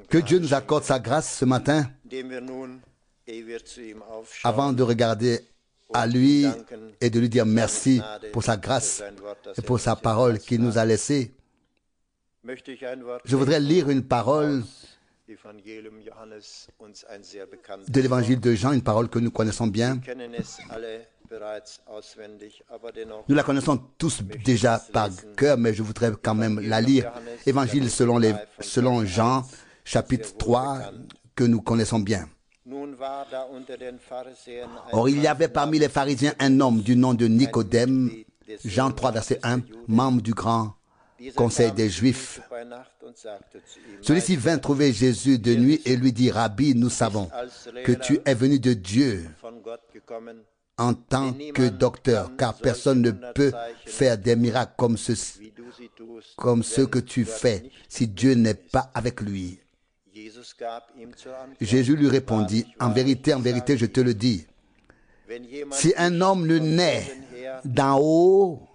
Que Dieu nous accorde sa grâce ce matin avant de regarder à lui et de lui dire merci pour sa grâce et pour sa parole qu'il nous a laissée. Je voudrais lire une parole de l'évangile de Jean, une parole que nous connaissons bien. Nous la connaissons tous déjà par cœur, mais je voudrais quand même la lire. Évangile selon Jean, chapitre 3, que nous connaissons bien. Or, il y avait parmi les pharisiens un homme du nom de Nicodème, Jean 3, verset 1, membre du grand conseil des Juifs. Celui-ci vint trouver Jésus de nuit et lui dit, Rabbi, nous savons que tu es venu de Dieu en tant que docteur, car personne ne peut faire des miracles comme ceux que tu fais si Dieu n'est pas avec lui. Jésus lui répondit, en vérité, je te le dis, si un homme ne naît d'en haut,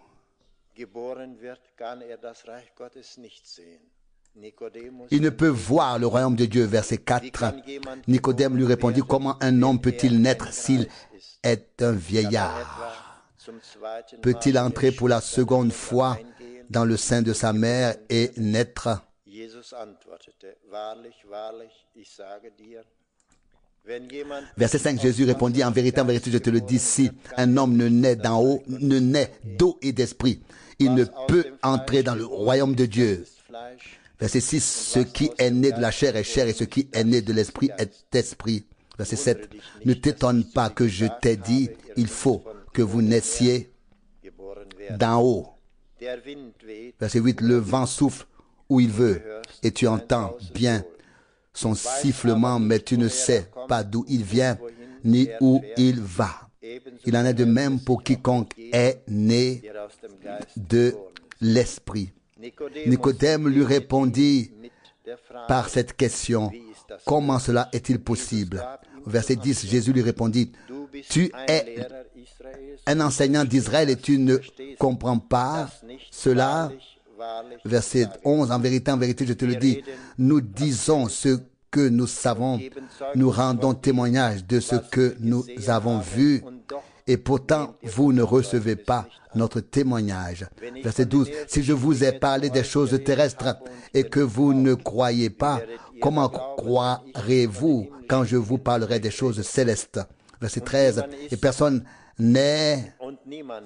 il ne peut voir le royaume de Dieu. Verset 4. Nicodème lui répondit, comment un homme peut-il naître s'il est un vieillard? Peut-il entrer pour la seconde fois dans le sein de sa mère et naître? Verset 5, Jésus répondit, en vérité, je te le dis, si un homme ne naît d'en haut, ne naît d'eau et d'esprit, il ne peut entrer dans le royaume de Dieu. Verset 6, ce qui est né de la chair est chair et ce qui est né de l'esprit est esprit. Verset 7, ne t'étonne pas que je t'ai dit, il faut que vous naissiez d'en haut. Verset 8, le vent souffle où il veut et tu entends bien son sifflement, mais tu ne sais pas d'où il vient ni où il va. Il en est de même pour quiconque est né de l'esprit. Nicodème lui répondit par cette question, comment cela est-il possible? Verset 10, Jésus lui répondit, tu es un enseignant d'Israël et tu ne comprends pas cela? Verset 11, en vérité, je te le dis, nous disons ce que nous savons, nous rendons témoignage de ce que nous avons vu, et pourtant vous ne recevez pas notre témoignage. Verset 12, si je vous ai parlé des choses terrestres et que vous ne croyez pas, comment croirez-vous quand je vous parlerai des choses célestes? Verset 13, et personne n'est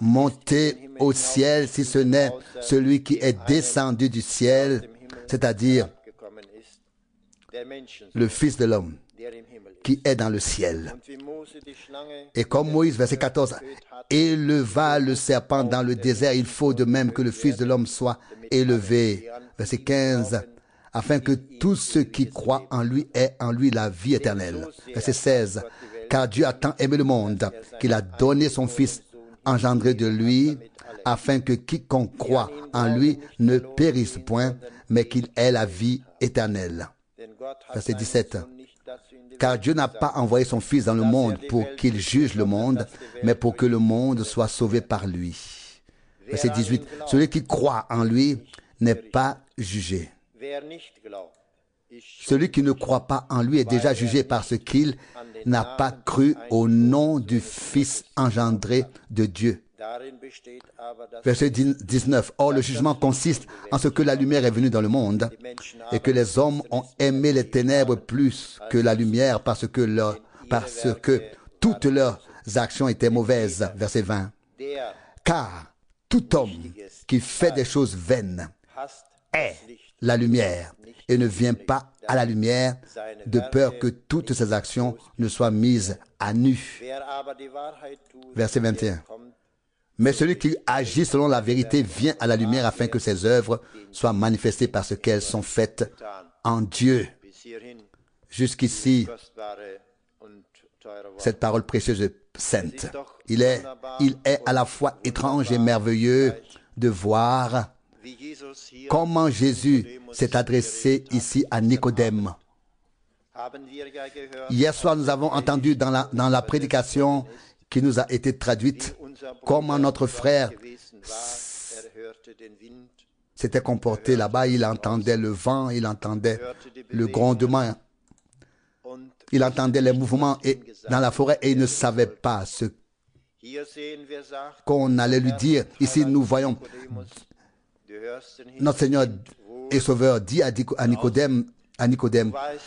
monté au ciel si ce n'est celui qui est descendu du ciel, c'est-à-dire le Fils de l'homme qui est dans le ciel. Et comme Moïse, verset 14, éleva le serpent dans le désert, il faut de même que le Fils de l'homme soit élevé. Verset 15, afin que tous ceux qui croient en lui aient en lui la vie éternelle. Verset 16, car Dieu a tant aimé le monde qu'il a donné son Fils engendré de lui, afin que quiconque croit en lui ne périsse point, mais qu'il ait la vie éternelle. Verset 17. Car Dieu n'a pas envoyé son Fils dans le monde pour qu'il juge le monde, mais pour que le monde soit sauvé par lui. Verset 18. Celui qui croit en lui n'est pas jugé. Celui qui ne croit pas en lui est déjà jugé parce qu'il n'a pas cru au nom du Fils engendré de Dieu. Verset 19. Or, le jugement consiste en ce que la lumière est venue dans le monde et que les hommes ont aimé les ténèbres plus que la lumière parce que toutes leurs actions étaient mauvaises. Verset 20. Car tout homme qui fait des choses vaines est la lumière et ne vient pas à la lumière de peur que toutes ses actions ne soient mises à nu. Verset 21. Mais celui qui agit selon la vérité vient à la lumière afin que ses œuvres soient manifestées parce qu'elles sont faites en Dieu. Jusqu'ici, cette parole précieuse et sainte. Il est à la fois étrange et merveilleux de voir comment Jésus s'est adressé ici à Nicodème. Hier soir, nous avons entendu dans la prédication qui nous a été traduite comment notre frère s'était comporté là-bas. Il entendait le vent, il entendait le grondement, il entendait les mouvements dans la forêt et il ne savait pas ce qu'on allait lui dire. Ici, nous voyons notre Seigneur et Sauveur dit à Nicodème,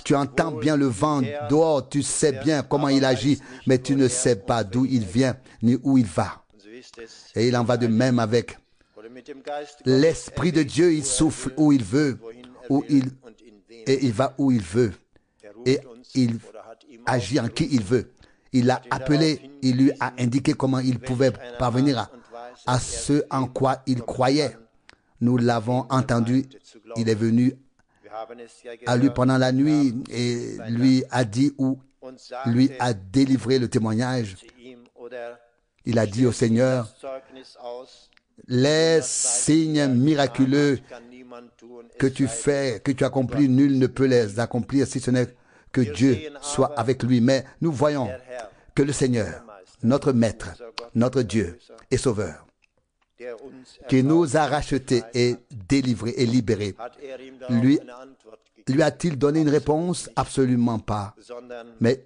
tu entends bien le vent dehors, tu sais bien comment il agit, mais tu ne sais pas d'où il vient ni où il va. Et il en va de même avec l'Esprit de Dieu. Il souffle où il veut, et il va où il veut, et il agit en qui il veut. Il l'a appelé, il lui a indiqué comment il pouvait parvenir à ce en quoi il croyait. Nous l'avons entendu, il est venu à lui pendant la nuit et lui a dit ou lui a délivré le témoignage. Il a dit au Seigneur, les signes miraculeux que tu fais, que tu accomplis, nul ne peut les accomplir si ce n'est que Dieu soit avec lui. Mais nous voyons que le Seigneur, notre Maître, notre Dieu et Sauveur, qui nous a rachetés et délivrés et libérés, lui a-t-il donné une réponse? Absolument pas. Mais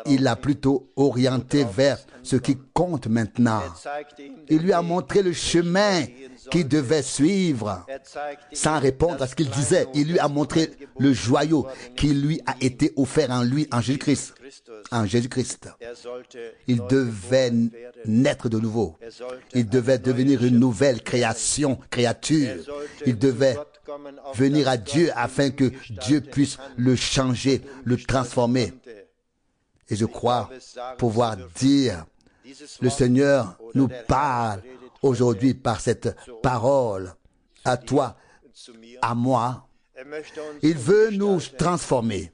il l'a plutôt orienté vers ce qui compte maintenant. Il lui a montré le chemin qu'il devait suivre sans répondre à ce qu'il disait. Il lui a montré le joyau qui lui a été offert en lui, en Jésus-Christ. En Jésus-Christ. Il devait naître de nouveau. Il devait devenir une nouvelle créature. Il devait venir à Dieu afin que Dieu puisse le changer, le transformer. Et je crois pouvoir dire, le Seigneur nous parle aujourd'hui par cette parole, à toi, à moi. Il veut nous transformer.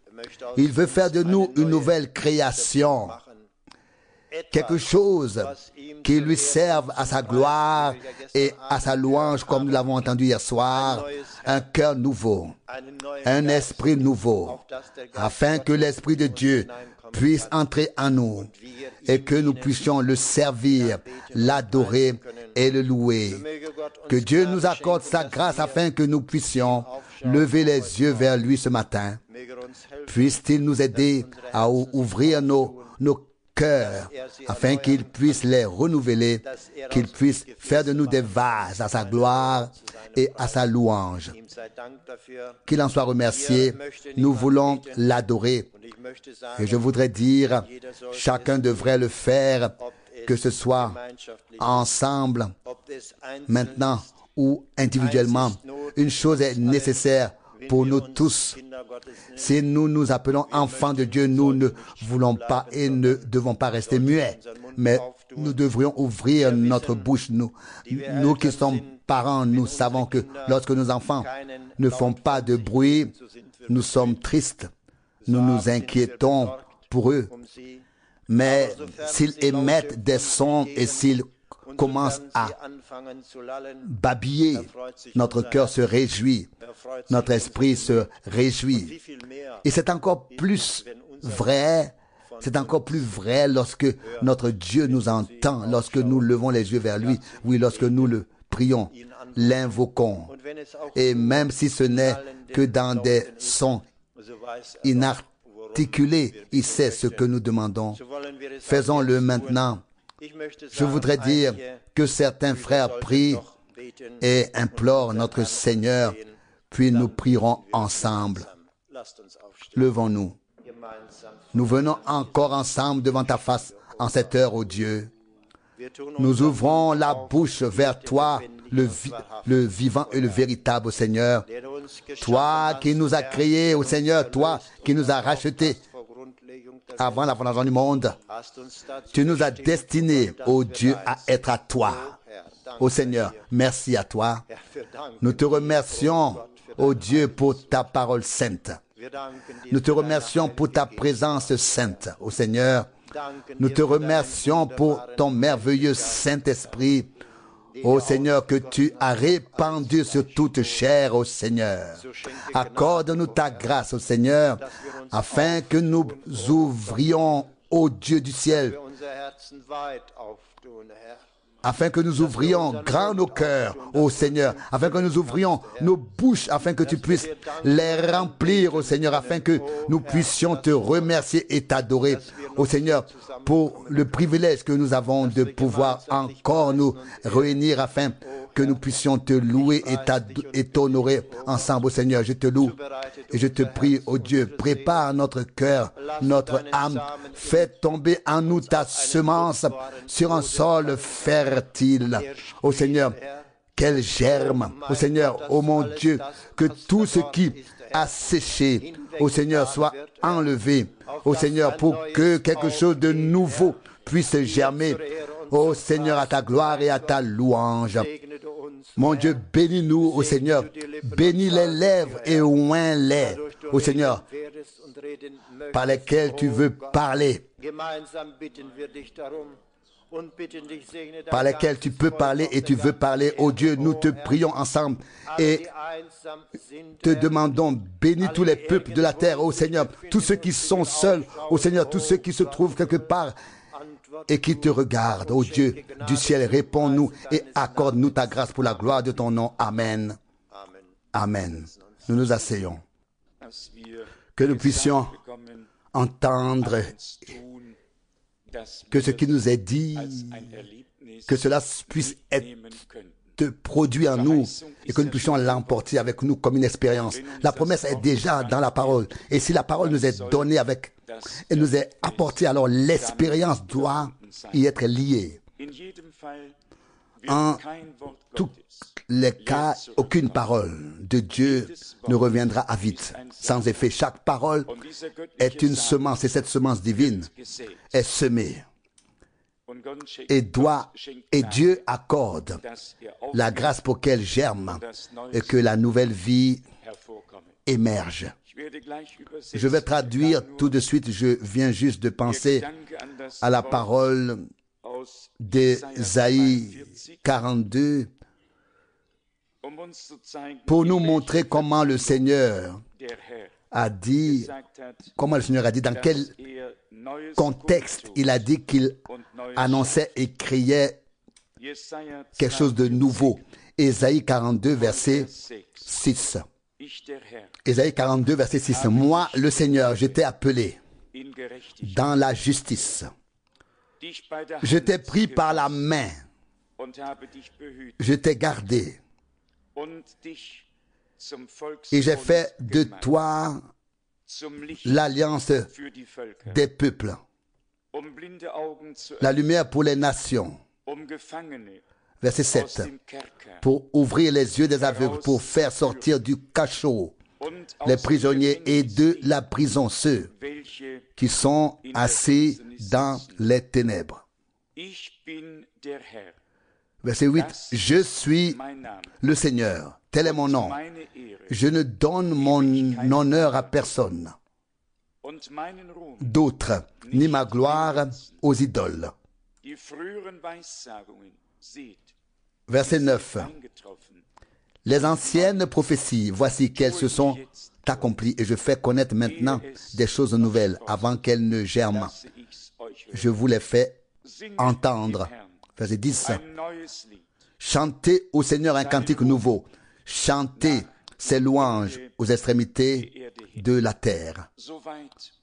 Il veut faire de nous une nouvelle création. Quelque chose qui lui serve à sa gloire et à sa louange, comme nous l'avons entendu hier soir. Un cœur nouveau, un esprit nouveau, afin que l'Esprit de Dieu puisse entrer en nous et que nous puissions le servir, l'adorer et le louer. Que Dieu nous accorde sa grâce afin que nous puissions lever les yeux vers lui ce matin. Puisse-t-il nous aider à ouvrir nos cœurs afin qu'il puisse les renouveler, qu'il puisse faire de nous des vases à sa gloire et à sa louange. Qu'il en soit remercié. Nous voulons l'adorer. Et je voudrais dire, chacun devrait le faire, que ce soit ensemble, maintenant ou individuellement. Une chose est nécessaire pour nous tous. Si nous nous appelons enfants de Dieu, nous ne voulons pas et ne devons pas rester muets, mais nous devrions ouvrir notre bouche. Nous qui sommes parents, nous savons que lorsque nos enfants ne font pas de bruit, nous sommes tristes, nous nous inquiétons pour eux. Mais s'ils émettent des sons et s'ils commencent à babiller, notre cœur se réjouit, notre esprit se réjouit. Et c'est encore plus vrai lorsque notre Dieu nous entend, lorsque nous levons les yeux vers lui, oui, lorsque nous le prions, l'invoquons. Et même si ce n'est que dans des sons inarticulés, il sait ce que nous demandons. Faisons-le maintenant. Je voudrais dire que certains frères prient et implorent notre Seigneur, puis nous prierons ensemble. Levons-nous. Nous venons encore ensemble devant ta face en cette heure, ô Dieu. Nous ouvrons la bouche vers toi, le vivant et le véritable, ô Seigneur. Toi qui nous as créés, ô Seigneur, toi qui nous as rachetés avant la fondation du monde. Tu nous as destinés, ô Dieu, à être à toi. Ô Seigneur, merci à toi. Nous te remercions, ô Dieu, pour ta parole sainte. Nous te remercions pour ta présence sainte, ô Seigneur. Nous te remercions pour ton merveilleux Saint-Esprit, ô Seigneur, que tu as répandu sur toute chair, ô Seigneur. Accorde-nous ta grâce, ô Seigneur, afin que nous ouvrions, ô Dieu du ciel, afin que nous ouvrions grand nos cœurs, ô Seigneur, afin que nous ouvrions nos bouches, afin que tu puisses les remplir, ô Seigneur, afin que nous puissions te remercier et t'adorer, ô Seigneur, pour le privilège que nous avons de pouvoir encore nous réunir afin que nous puissions te louer et t'honorer ensemble, ô Seigneur. Je te loue et je te prie, ô Dieu, prépare notre cœur, notre âme, fais tomber en nous ta semence sur un sol fertile, ô Seigneur. Quel germe, ô Seigneur, ô mon Dieu, que tout ce qui a séché, ô Seigneur, soit enlevé, ô Seigneur, pour que quelque chose de nouveau puisse germer, ô Seigneur, à ta gloire et à ta louange. Mon Dieu, bénis-nous, ô Seigneur, bénis les lèvres et oins-les, ô Seigneur, par lesquelles tu veux parler, par lesquels tu peux parler et tu veux parler. Oh Dieu, nous te prions ensemble et te demandons, bénis tous les peuples de la terre, oh Seigneur, tous ceux qui sont seuls, oh Seigneur, tous ceux qui se trouvent quelque part et qui te regardent. Oh Dieu du ciel, réponds-nous et accorde-nous ta grâce pour la gloire de ton nom. Amen. Amen. Nous nous asseyons. Que nous puissions entendre que ce qui nous est dit, que cela puisse être produit en nous et que nous puissions l'emporter avec nous comme une expérience. La promesse est déjà dans la parole. Et si la parole nous est donnée avec, elle nous est apportée, alors l'expérience doit y être liée. En tous les cas, aucune parole de Dieu ne reviendra à vide. Sans effet, chaque parole est une semence et cette semence divine est semée. Et Dieu accorde la grâce pour qu'elle germe et que la nouvelle vie émerge. Je vais traduire tout de suite, je viens juste de penser à la parole d'Ésaïe 42 pour nous montrer comment le Seigneur a dit, dans quel contexte il a dit qu'il annonçait et criait quelque chose de nouveau. Ésaïe 42, verset 6. Ésaïe 42, verset 6. Moi, le Seigneur, je t'ai appelé dans la justice. Je t'ai pris par la main. Je t'ai gardé. Et j'ai fait de toi l'alliance des peuples, la lumière pour les nations. Verset 7. Pour ouvrir les yeux des aveugles, pour faire sortir du cachot les prisonniers et de la prison ceux qui sont assis dans les ténèbres. Verset 8. Je suis le Seigneur, tel est mon nom. Je ne donne mon honneur à personne d'autre, ni ma gloire aux idoles. Verset 9. Les anciennes prophéties, voici qu'elles se sont accomplies et je fais connaître maintenant des choses nouvelles avant qu'elles ne germent. Je vous les fais entendre. Verset 10. Chantez au Seigneur un cantique nouveau. Chantez ses louanges aux extrémités de la terre.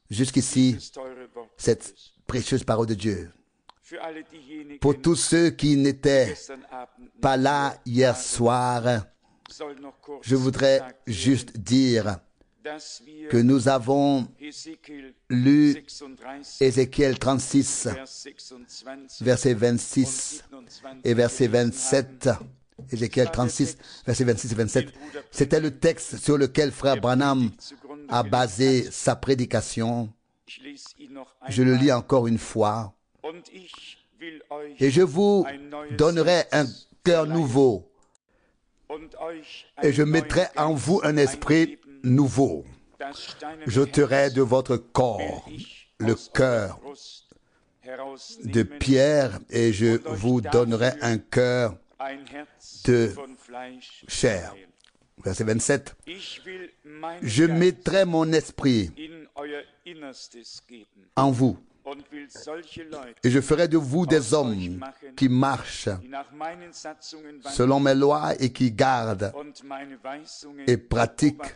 Jusqu'ici, cette précieuse parole de Dieu. Pour tous ceux qui n'étaient pas là hier soir, je voudrais juste dire que nous avons lu Ézéchiel 36, verset 26 et verset 27. Ézéchiel 36, verset 26 et 27. C'était le texte sur lequel frère Branham a basé sa prédication. Je le lis encore une fois. Et je vous donnerai un cœur nouveau. Et je mettrai en vous un esprit nouveau. J'ôterai de votre corps le cœur de pierre et je vous donnerai un cœur de chair. Verset 27. Je mettrai mon esprit en vous Et je ferai de vous des hommes qui marchent selon mes lois et qui gardent et pratiquent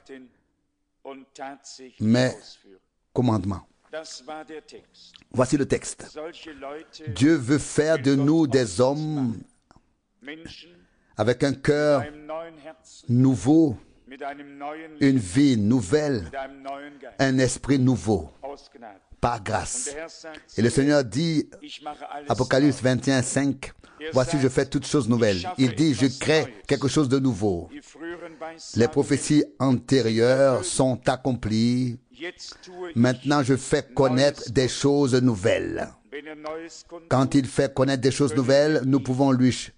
mes commandements. Voici le texte. Dieu veut faire de nous des hommes avec un cœur nouveau, une vie nouvelle, un esprit nouveau, par grâce. Et le Seigneur dit, Apocalypse 21, 5, voici je fais toutes choses nouvelles. Il dit, je crée quelque chose de nouveau. Les prophéties antérieures sont accomplies. Maintenant, je fais connaître des choses nouvelles. Quand il fait connaître des choses nouvelles, nous pouvons lui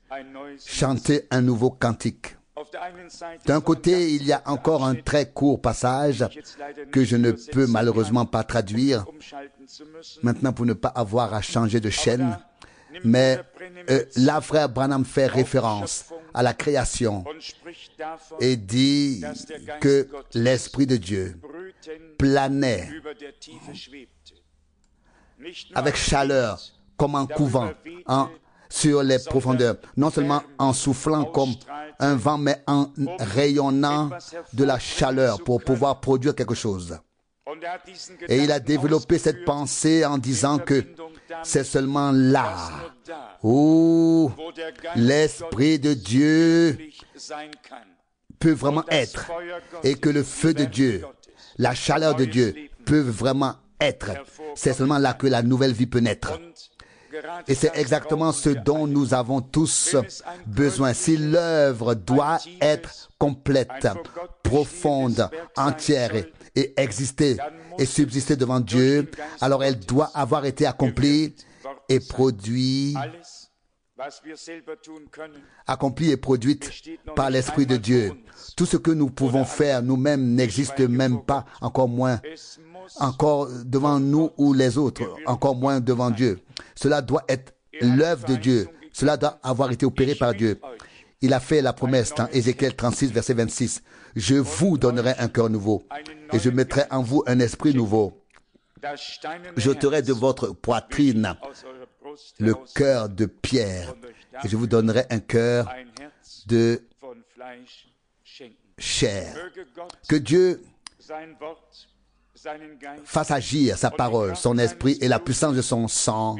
chanter un nouveau cantique. D'un côté, il y a encore un très court passage que je ne peux malheureusement pas traduire maintenant pour ne pas avoir à changer de chaîne. Mais là, frère Branham fait référence à la création et dit que l'Esprit de Dieu planait avec chaleur comme en couvant sur les profondeurs, non seulement en soufflant comme un vent, mais en rayonnant de la chaleur pour pouvoir produire quelque chose. Et il a développé cette pensée en disant que c'est seulement là où l'Esprit de Dieu peut vraiment être et que le feu de Dieu, la chaleur de Dieu peuvent vraiment être. C'est seulement là que la nouvelle vie peut naître. Et c'est exactement ce dont nous avons tous besoin. Si l'œuvre doit être complète, profonde, entière et exister et subsister devant Dieu, alors elle doit avoir été accomplie et produite par l'Esprit de Dieu. Tout ce que nous pouvons faire nous-mêmes n'existe même pas, encore devant nous ou les autres, encore moins devant Dieu. Cela doit être l'œuvre de Dieu. Cela doit avoir été opéré par Dieu. Il a fait la promesse dans Ézéchiel 36, verset 26. Je vous donnerai un cœur nouveau et je mettrai en vous un esprit nouveau. J'ôterai de votre poitrine le cœur de pierre et je vous donnerai un cœur de chair. Que Dieu fasse agir sa parole, son esprit et la puissance de son sang,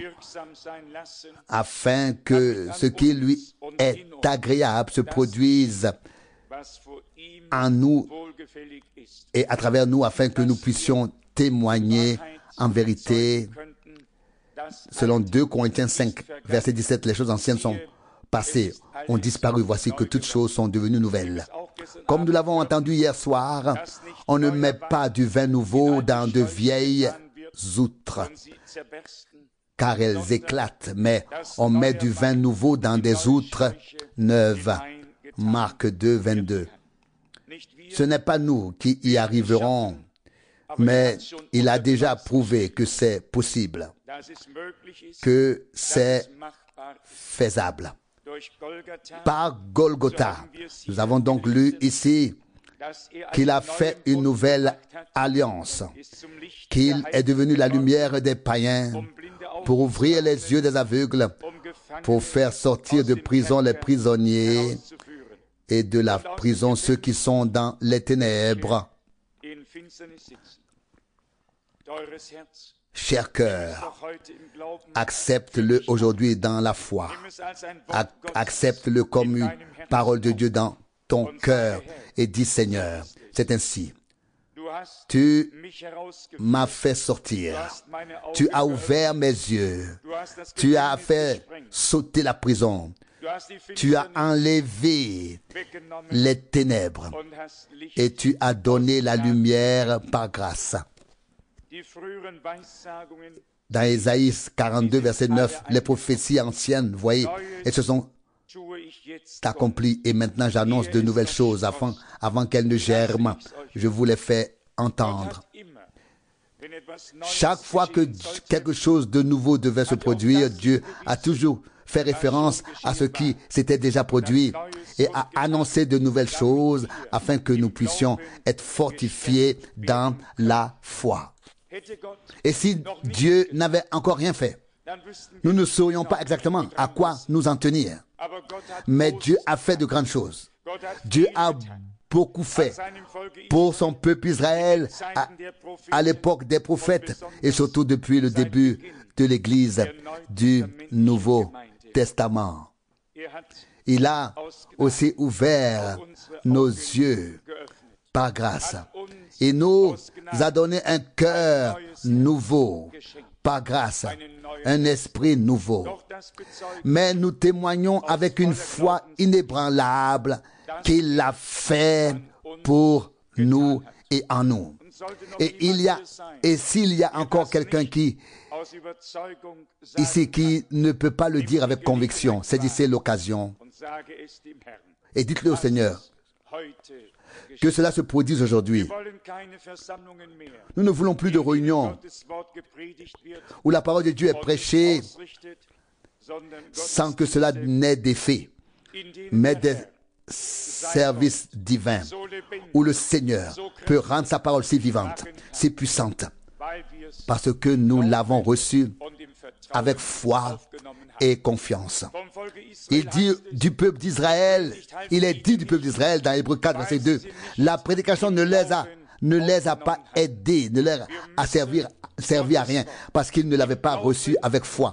afin que ce qui lui est agréable se produise en nous et à travers nous, afin que nous puissions témoigner en vérité. Selon 2 Corinthiens 5, verset 17, les choses anciennes sont passées, ont disparu. Voici que toutes choses sont devenues nouvelles. Comme nous l'avons entendu hier soir, on ne met pas du vin nouveau dans de vieilles outres, car elles éclatent, mais on met du vin nouveau dans des outres neuves. Marc 2, 22. Ce n'est pas nous qui y arriverons, mais il a déjà prouvé que c'est possible, que c'est faisable. Par Golgotha, nous avons donc lu ici qu'il a fait une nouvelle alliance, qu'il est devenu la lumière des païens pour ouvrir les yeux des aveugles, pour faire sortir de prison les prisonniers et de la prison ceux qui sont dans les ténèbres. Cher cœur, accepte-le aujourd'hui dans la foi. Accepte-le comme une parole de Dieu dans ton cœur et dis Seigneur, c'est ainsi. Tu m'as fait sortir. Tu as ouvert mes yeux. Tu as fait sauter la prison. Tu as enlevé les ténèbres et tu as donné la lumière par grâce. Dans Ésaïe 42, verset 9, les prophéties anciennes, voyez, elles se sont accomplies et maintenant j'annonce de nouvelles choses avant qu'elles ne germent. Je vous les fais entendre. Chaque fois que quelque chose de nouveau devait se produire, Dieu a toujours fait référence à ce qui s'était déjà produit et a annoncé de nouvelles choses afin que nous puissions être fortifiés dans la foi. Et si Dieu n'avait encore rien fait, nous ne saurions pas exactement à quoi nous en tenir. Mais Dieu a fait de grandes choses. Dieu a beaucoup fait pour son peuple Israël à l'époque des prophètes et surtout depuis le début de l'Église du Nouveau Testament. Il a aussi ouvert nos yeux par grâce. Il nous a donné un cœur nouveau par grâce, un esprit nouveau. Mais nous témoignons avec une foi inébranlable qu'il l'a fait pour nous et en nous. Et s'il y a encore quelqu'un ici qui ne peut pas le dire avec conviction, saisissez l'occasion et dites-le au Seigneur. Que cela se produise aujourd'hui. Nous ne voulons plus de réunions où la parole de Dieu est prêchée sans que cela n'ait d'effet, mais des services divins où le Seigneur peut rendre sa parole si vivante, si puissante, parce que nous l'avons reçue avec foi et confiance. Il dit du peuple d'Israël, il est dit du peuple d'Israël dans Hébreux 4, verset 2, la prédication ne les a pas aidés, ne leur a servi à rien, parce qu'ils ne l'avaient pas reçu avec foi.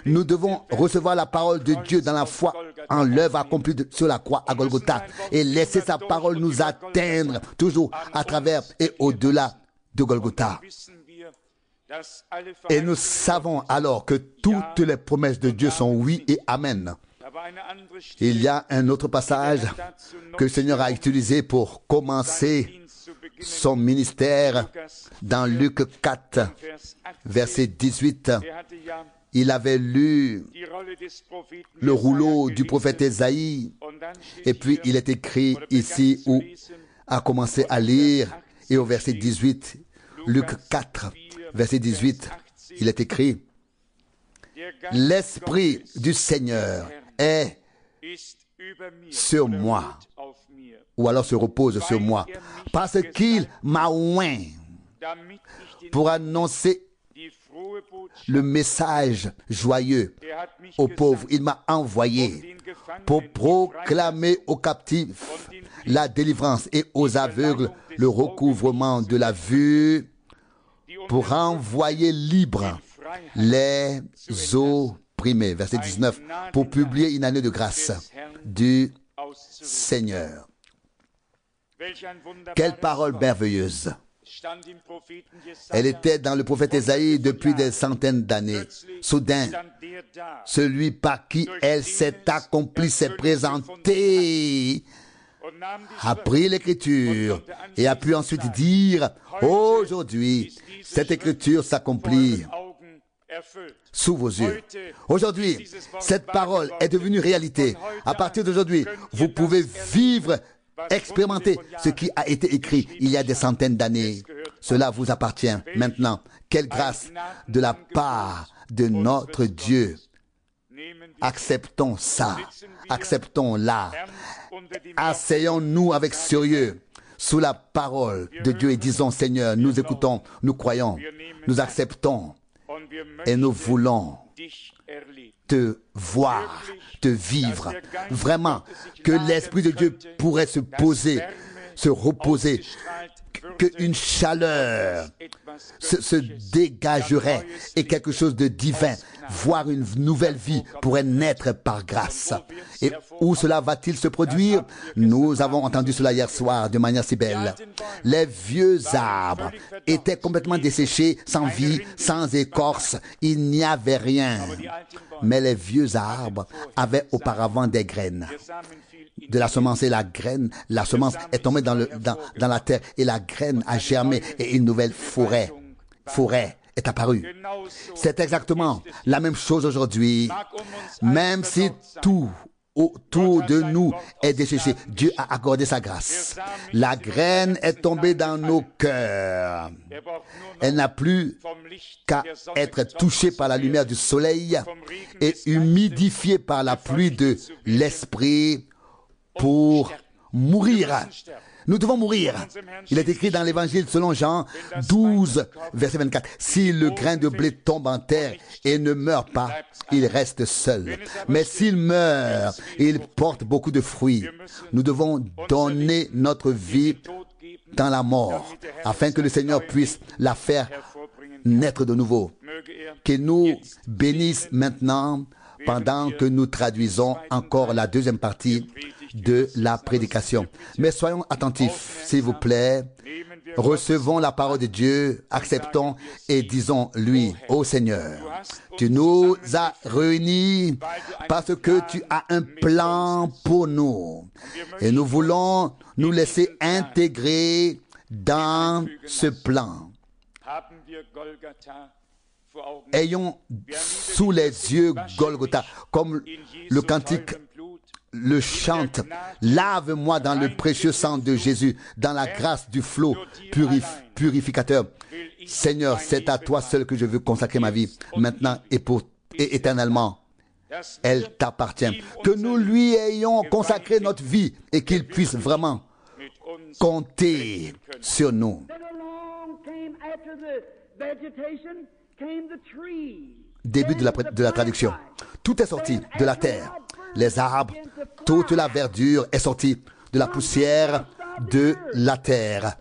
Nous devons recevoir la parole de Dieu dans la foi en l'œuvre accomplie sur la croix à Golgotha et laisser sa parole nous atteindre toujours à travers et au-delà de Golgotha. Et nous savons alors que toutes les promesses de Dieu sont oui et amen. Il y a un autre passage que le Seigneur a utilisé pour commencer son ministère dans Luc 4, verset 18. Il avait lu le rouleau du prophète Ésaïe et puis il est écrit ici où a commencé à lire et au verset 18, Luc 4, verset 18, il est écrit « L'Esprit du Seigneur est sur moi » ou alors se repose sur moi parce qu'il m'a oint pour annoncer le message joyeux aux pauvres. Il m'a envoyé pour proclamer aux captifs la délivrance et aux aveugles le recouvrement de la vue, pour envoyer libres les opprimés. Verset 19, pour publier une année de grâce du Seigneur. Quelle parole merveilleuse! Elle était dans le prophète Ésaïe depuis des centaines d'années. Soudain, celui par qui elle s'est accomplie s'est présenté, a pris l'écriture et a pu ensuite dire « Aujourd'hui, cette écriture s'accomplit sous vos yeux. Aujourd'hui, cette parole est devenue réalité. À partir d'aujourd'hui, vous pouvez vivre, expérimenter ce qui a été écrit il y a des centaines d'années. Cela vous appartient maintenant. Quelle grâce de la part de notre Dieu. Acceptons ça. Acceptons-la. Asseyons-nous avec sérieux sous la parole de Dieu et disons, Seigneur, nous écoutons, nous croyons, nous acceptons et nous voulons te voir, te vivre. Vraiment, que l'Esprit de Dieu pourrait se poser, se reposer, qu'une chaleur se dégagerait et quelque chose de divin, voire une nouvelle vie pourrait naître par grâce. Et où cela va-t-il se produire? Nous avons entendu cela hier soir de manière si belle. Les vieux arbres étaient complètement desséchés, sans vie, sans écorce. Il n'y avait rien. Mais les vieux arbres avaient auparavant des graines. De la semence et la semence est tombée dans la terre et la graine a germé et une nouvelle forêt est apparue. C'est exactement la même chose aujourd'hui. Même si tout autour de nous est desséché, Dieu a accordé sa grâce. La graine est tombée dans nos cœurs. Elle n'a plus qu'à être touchée par la lumière du soleil et humidifiée par la pluie de l'esprit pour mourir. Nous devons mourir. Il est écrit dans l'évangile selon Jean 12, verset 24. Si le grain de blé tombe en terre et ne meurt pas, il reste seul. Mais s'il meurt, il porte beaucoup de fruits. Nous devons donner notre vie dans la mort, afin que le Seigneur puisse la faire naître de nouveau. Qu'il nous bénisse maintenant pendant que nous traduisons encore la deuxième partie de la prédication. Mais soyons attentifs, s'il vous plaît. Recevons la parole de Dieu, acceptons et disons-lui, ô Seigneur, tu nous as réunis parce que tu as un plan pour nous. Et nous voulons nous laisser intégrer dans ce plan. Ayons sous les yeux Golgotha, comme le cantique le chante. Lave-moi dans le précieux sang de Jésus, dans la grâce du flot purificateur. Seigneur, c'est à toi seul que je veux consacrer ma vie, maintenant et éternellement. Elle t'appartient. Que nous lui ayons consacré notre vie et qu'il puisse vraiment compter sur nous. Début de la traduction. Tout est sorti de la terre. Les arbres, toute la verdure est sortie de la poussière de la terre.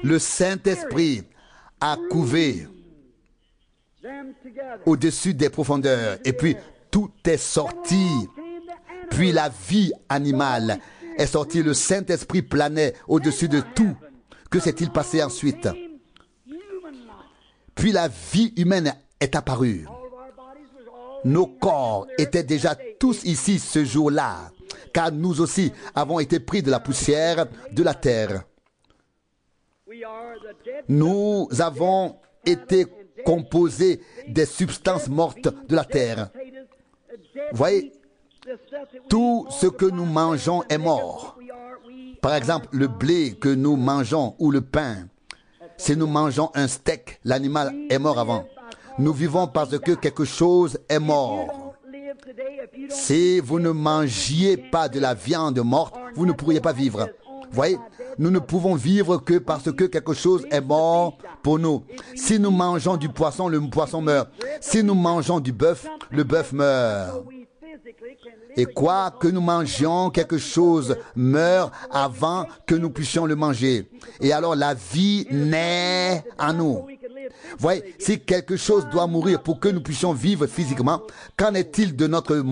Le Saint-Esprit a couvé au-dessus des profondeurs. Et puis, tout est sorti. Puis la vie animale est sortie. Le Saint-Esprit planait au-dessus de tout. Que s'est-il passé ensuite? Puis la vie humaine est apparue. Nos corps étaient déjà tous ici ce jour-là, car nous aussi avons été pris de la poussière de la terre. Nous avons été composés des substances mortes de la terre. Voyez, tout ce que nous mangeons est mort. Par exemple, le blé que nous mangeons ou le pain. Si nous mangeons un steak, l'animal est mort avant. Nous vivons parce que quelque chose est mort. Si vous ne mangiez pas de la viande morte, vous ne pourriez pas vivre. Voyez, nous ne pouvons vivre que parce que quelque chose est mort pour nous. Si nous mangeons du poisson, le poisson meurt. Si nous mangeons du bœuf, le bœuf meurt. Et quoi que nous mangions, quelque chose meurt avant que nous puissions le manger. Et alors la vie naît en nous. Voyez, si quelque chose doit mourir pour que nous puissions vivre physiquement, qu'en est-il de notre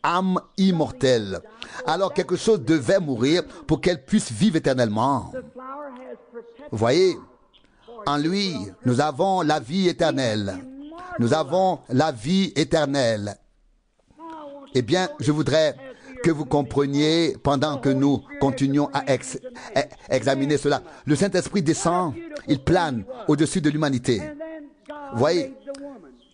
âme immortelle? Alors quelque chose devait mourir pour qu'elle puisse vivre éternellement. Voyez, en lui, nous avons la vie éternelle. Nous avons la vie éternelle. Eh bien, je voudrais que vous compreniez pendant que nous continuons à examiner cela. Le Saint-Esprit descend, il plane au-dessus de l'humanité. Voyez,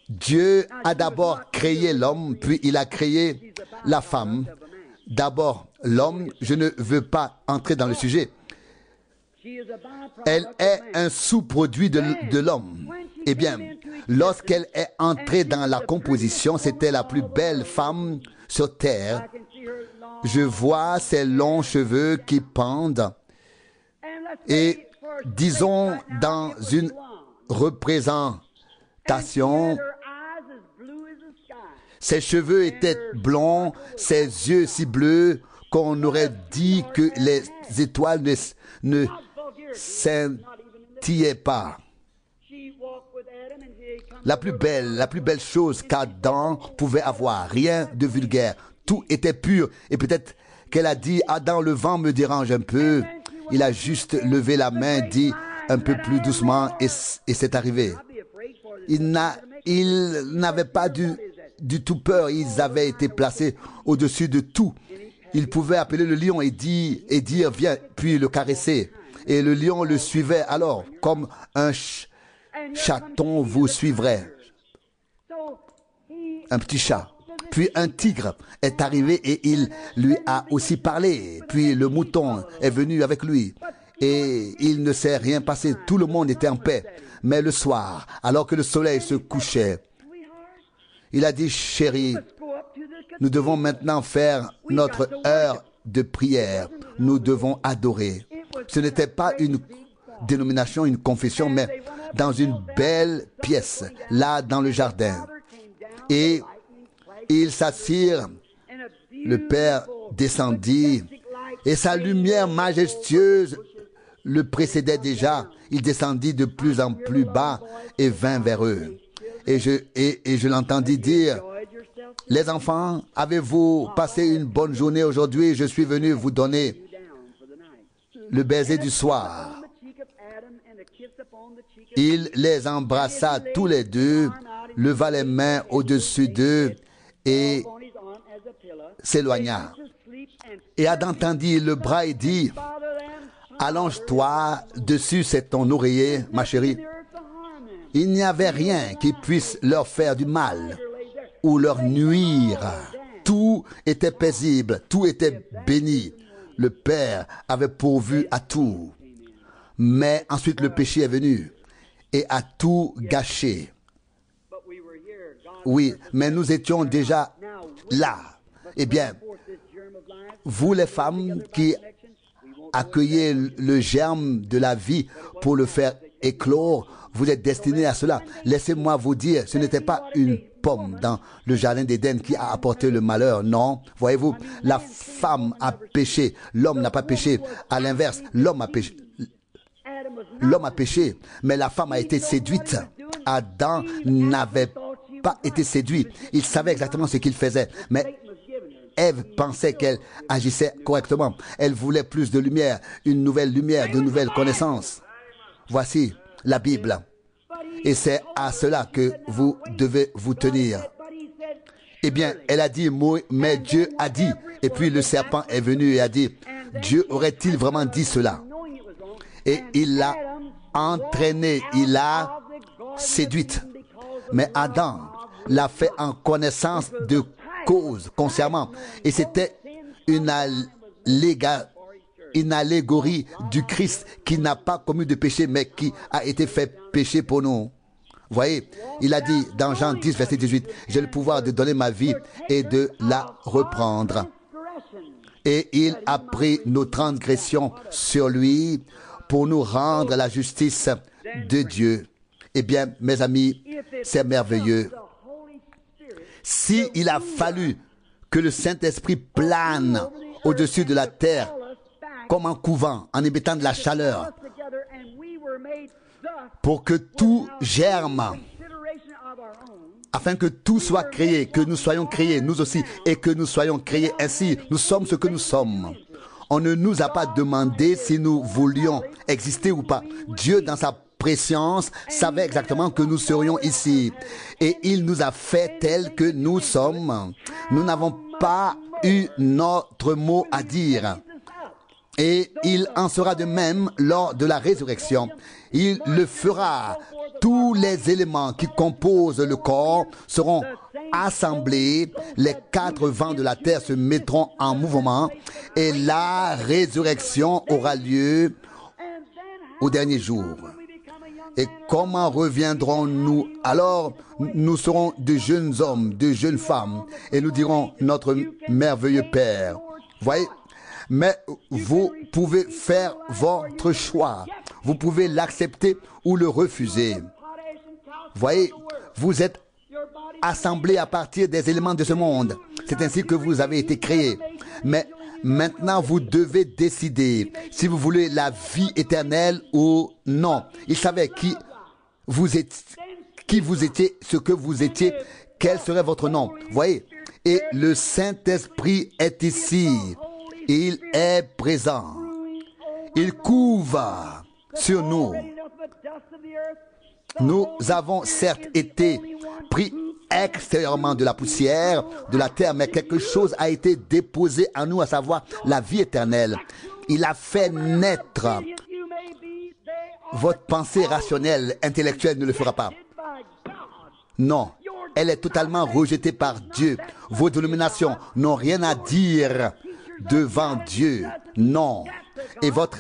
Dieu a d'abord créé l'homme, puis il a créé la femme. D'abord, l'homme, je ne veux pas entrer dans le sujet. Elle est un sous-produit de l'homme. Eh bien, lorsqu'elle est entrée dans la composition, c'était la plus belle femme sur terre. Je vois ses longs cheveux qui pendent. Et disons dans une représentation, ses cheveux étaient blonds, ses yeux si bleus qu'on aurait dit que les étoiles ne scintillaient pas. La plus belle chose qu'Adam pouvait avoir, rien de vulgaire. Tout était pur. Et peut-être qu'elle a dit, Adam, le vent me dérange un peu. Il a juste levé la main, dit un peu plus doucement, et c'est arrivé. Il n'avait pas du tout peur. Ils avaient été placés au-dessus de tout. Il pouvait appeler le lion et dire, viens, puis le caresser. Et le lion le suivait alors, comme un chaton vous suivrait. Un petit chat. Puis un tigre est arrivé et il lui a aussi parlé. Puis le mouton est venu avec lui. Et il ne s'est rien passé. Tout le monde était en paix. Mais le soir, alors que le soleil se couchait, il a dit, chérie, nous devons maintenant faire notre heure de prière. Nous devons adorer. Ce n'était pas une dénomination, une confession, mais dans une belle pièce, là dans le jardin. Et ils s'assirent, le Père descendit, et sa lumière majestueuse le précédait déjà. Il descendit de plus en plus bas et vint vers eux. Et je l'entendis dire, « Les enfants, avez-vous passé une bonne journée aujourd'hui? Je suis venu vous donner le baiser du soir. » Il les embrassa tous les deux, leva les mains au-dessus d'eux et s'éloigna. Et Adam tendit le bras et dit, « Allonge-toi dessus, c'est ton oreiller, ma chérie. » Il n'y avait rien qui puisse leur faire du mal ou leur nuire. Tout était paisible, tout était béni. Le Père avait pourvu à tout. Mais ensuite le péché est venu et a tout gâché. Oui, mais nous étions déjà là. Eh bien, vous les femmes qui accueillez le germe de la vie pour le faire éclore, vous êtes destinés à cela. Laissez-moi vous dire, ce n'était pas une pomme dans le jardin d'Éden qui a apporté le malheur. Non, voyez-vous, la femme a péché, l'homme n'a pas péché. À l'inverse, l'homme a péché. L'homme a péché, mais la femme a été séduite. Adam n'avait pas été séduit. Il savait exactement ce qu'il faisait, mais Ève pensait qu'elle agissait correctement. Elle voulait plus de lumière, une nouvelle lumière, de nouvelles connaissances. Voici la Bible. Et c'est à cela que vous devez vous tenir. Eh bien, elle a dit, mais Dieu a dit. Et puis le serpent est venu et a dit, Dieu aurait-il vraiment dit cela? Et il l'a entraînée, il l'a séduite. Mais Adam l'a fait en connaissance de cause, consciemment. Et c'était une allégorie du Christ qui n'a pas commis de péché, mais qui a été fait péché pour nous. Vous voyez, il a dit dans Jean 10, verset 18, « J'ai le pouvoir de donner ma vie et de la reprendre. » Et il a pris nos transgressions sur lui pour nous rendre la justice de Dieu. Eh bien, mes amis, c'est merveilleux. S'il a fallu que le Saint-Esprit plane au-dessus de la terre, comme un couvent, en émettant de la chaleur, pour que tout germe, afin que tout soit créé, que nous soyons créés, nous aussi, et que nous soyons créés ainsi, nous sommes ce que nous sommes. On ne nous a pas demandé si nous voulions exister ou pas. Dieu, dans sa préscience, savait exactement que nous serions ici. Et il nous a fait tels que nous sommes. Nous n'avons pas eu notre mot à dire. Et il en sera de même lors de la résurrection. Il le fera. Tous les éléments qui composent le corps seront assemblés. Les quatre vents de la terre se mettront en mouvement et la résurrection aura lieu au dernier jour. Et comment reviendrons-nous? Alors, nous serons de jeunes hommes, de jeunes femmes, et nous dirons notre merveilleux Père. Voyez? Mais vous pouvez faire votre choix. Vous pouvez l'accepter ou le refuser. Voyez, vous êtes assemblés à partir des éléments de ce monde. C'est ainsi que vous avez été créés. Mais maintenant, vous devez décider si vous voulez la vie éternelle ou non. Il savait qui vous étiez, ce que vous étiez, quel serait votre nom. Voyez, et le Saint-Esprit est ici. Il est présent. Il couve sur nous. Nous avons certes été pris extérieurement de la poussière, de la terre, mais quelque chose a été déposé en nous, à savoir la vie éternelle. Il a fait naître. Votre pensée rationnelle, intellectuelle ne le fera pas. Non, elle est totalement rejetée par Dieu. Vos dénominations n'ont rien à dire devant Dieu. Non. Et votre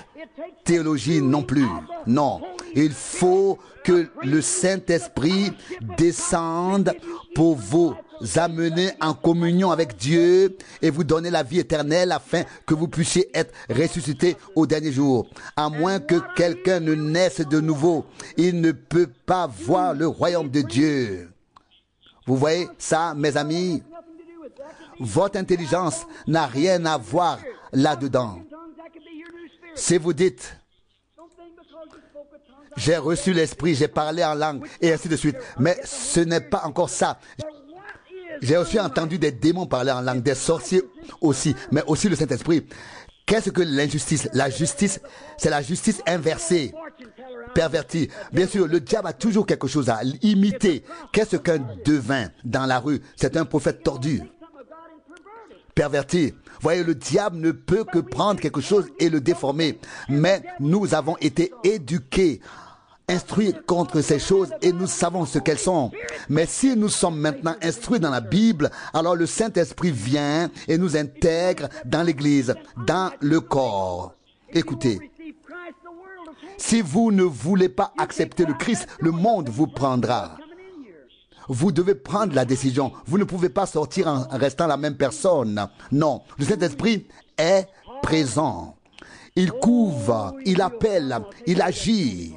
théologie non plus. Non. Il faut que le Saint-Esprit descende pour vous amener en communion avec Dieu et vous donner la vie éternelle afin que vous puissiez être ressuscités au dernier jour. À moins que quelqu'un ne naisse de nouveau, il ne peut pas voir le royaume de Dieu. Vous voyez ça, mes amis? Votre intelligence n'a rien à voir là-dedans. Si vous dites, j'ai reçu l'esprit, j'ai parlé en langue, et ainsi de suite. Mais ce n'est pas encore ça. J'ai aussi entendu des démons parler en langue, des sorciers aussi, mais aussi le Saint-Esprit. Qu'est-ce que l'injustice? La justice, c'est la justice inversée, pervertie. Bien sûr, le diable a toujours quelque chose à imiter. Qu'est-ce qu'un devin dans la rue? C'est un prophète tordu, perverti. Voyez, le diable ne peut que prendre quelque chose et le déformer. Mais nous avons été éduqués, instruits contre ces choses et nous savons ce qu'elles sont. Mais si nous sommes maintenant instruits dans la Bible, alors le Saint-Esprit vient et nous intègre dans l'Église, dans le corps. Écoutez, si vous ne voulez pas accepter le Christ, le monde vous prendra. Vous devez prendre la décision. Vous ne pouvez pas sortir en restant la même personne. Non, le Saint-Esprit est présent. Il couvre, il appelle, il agit.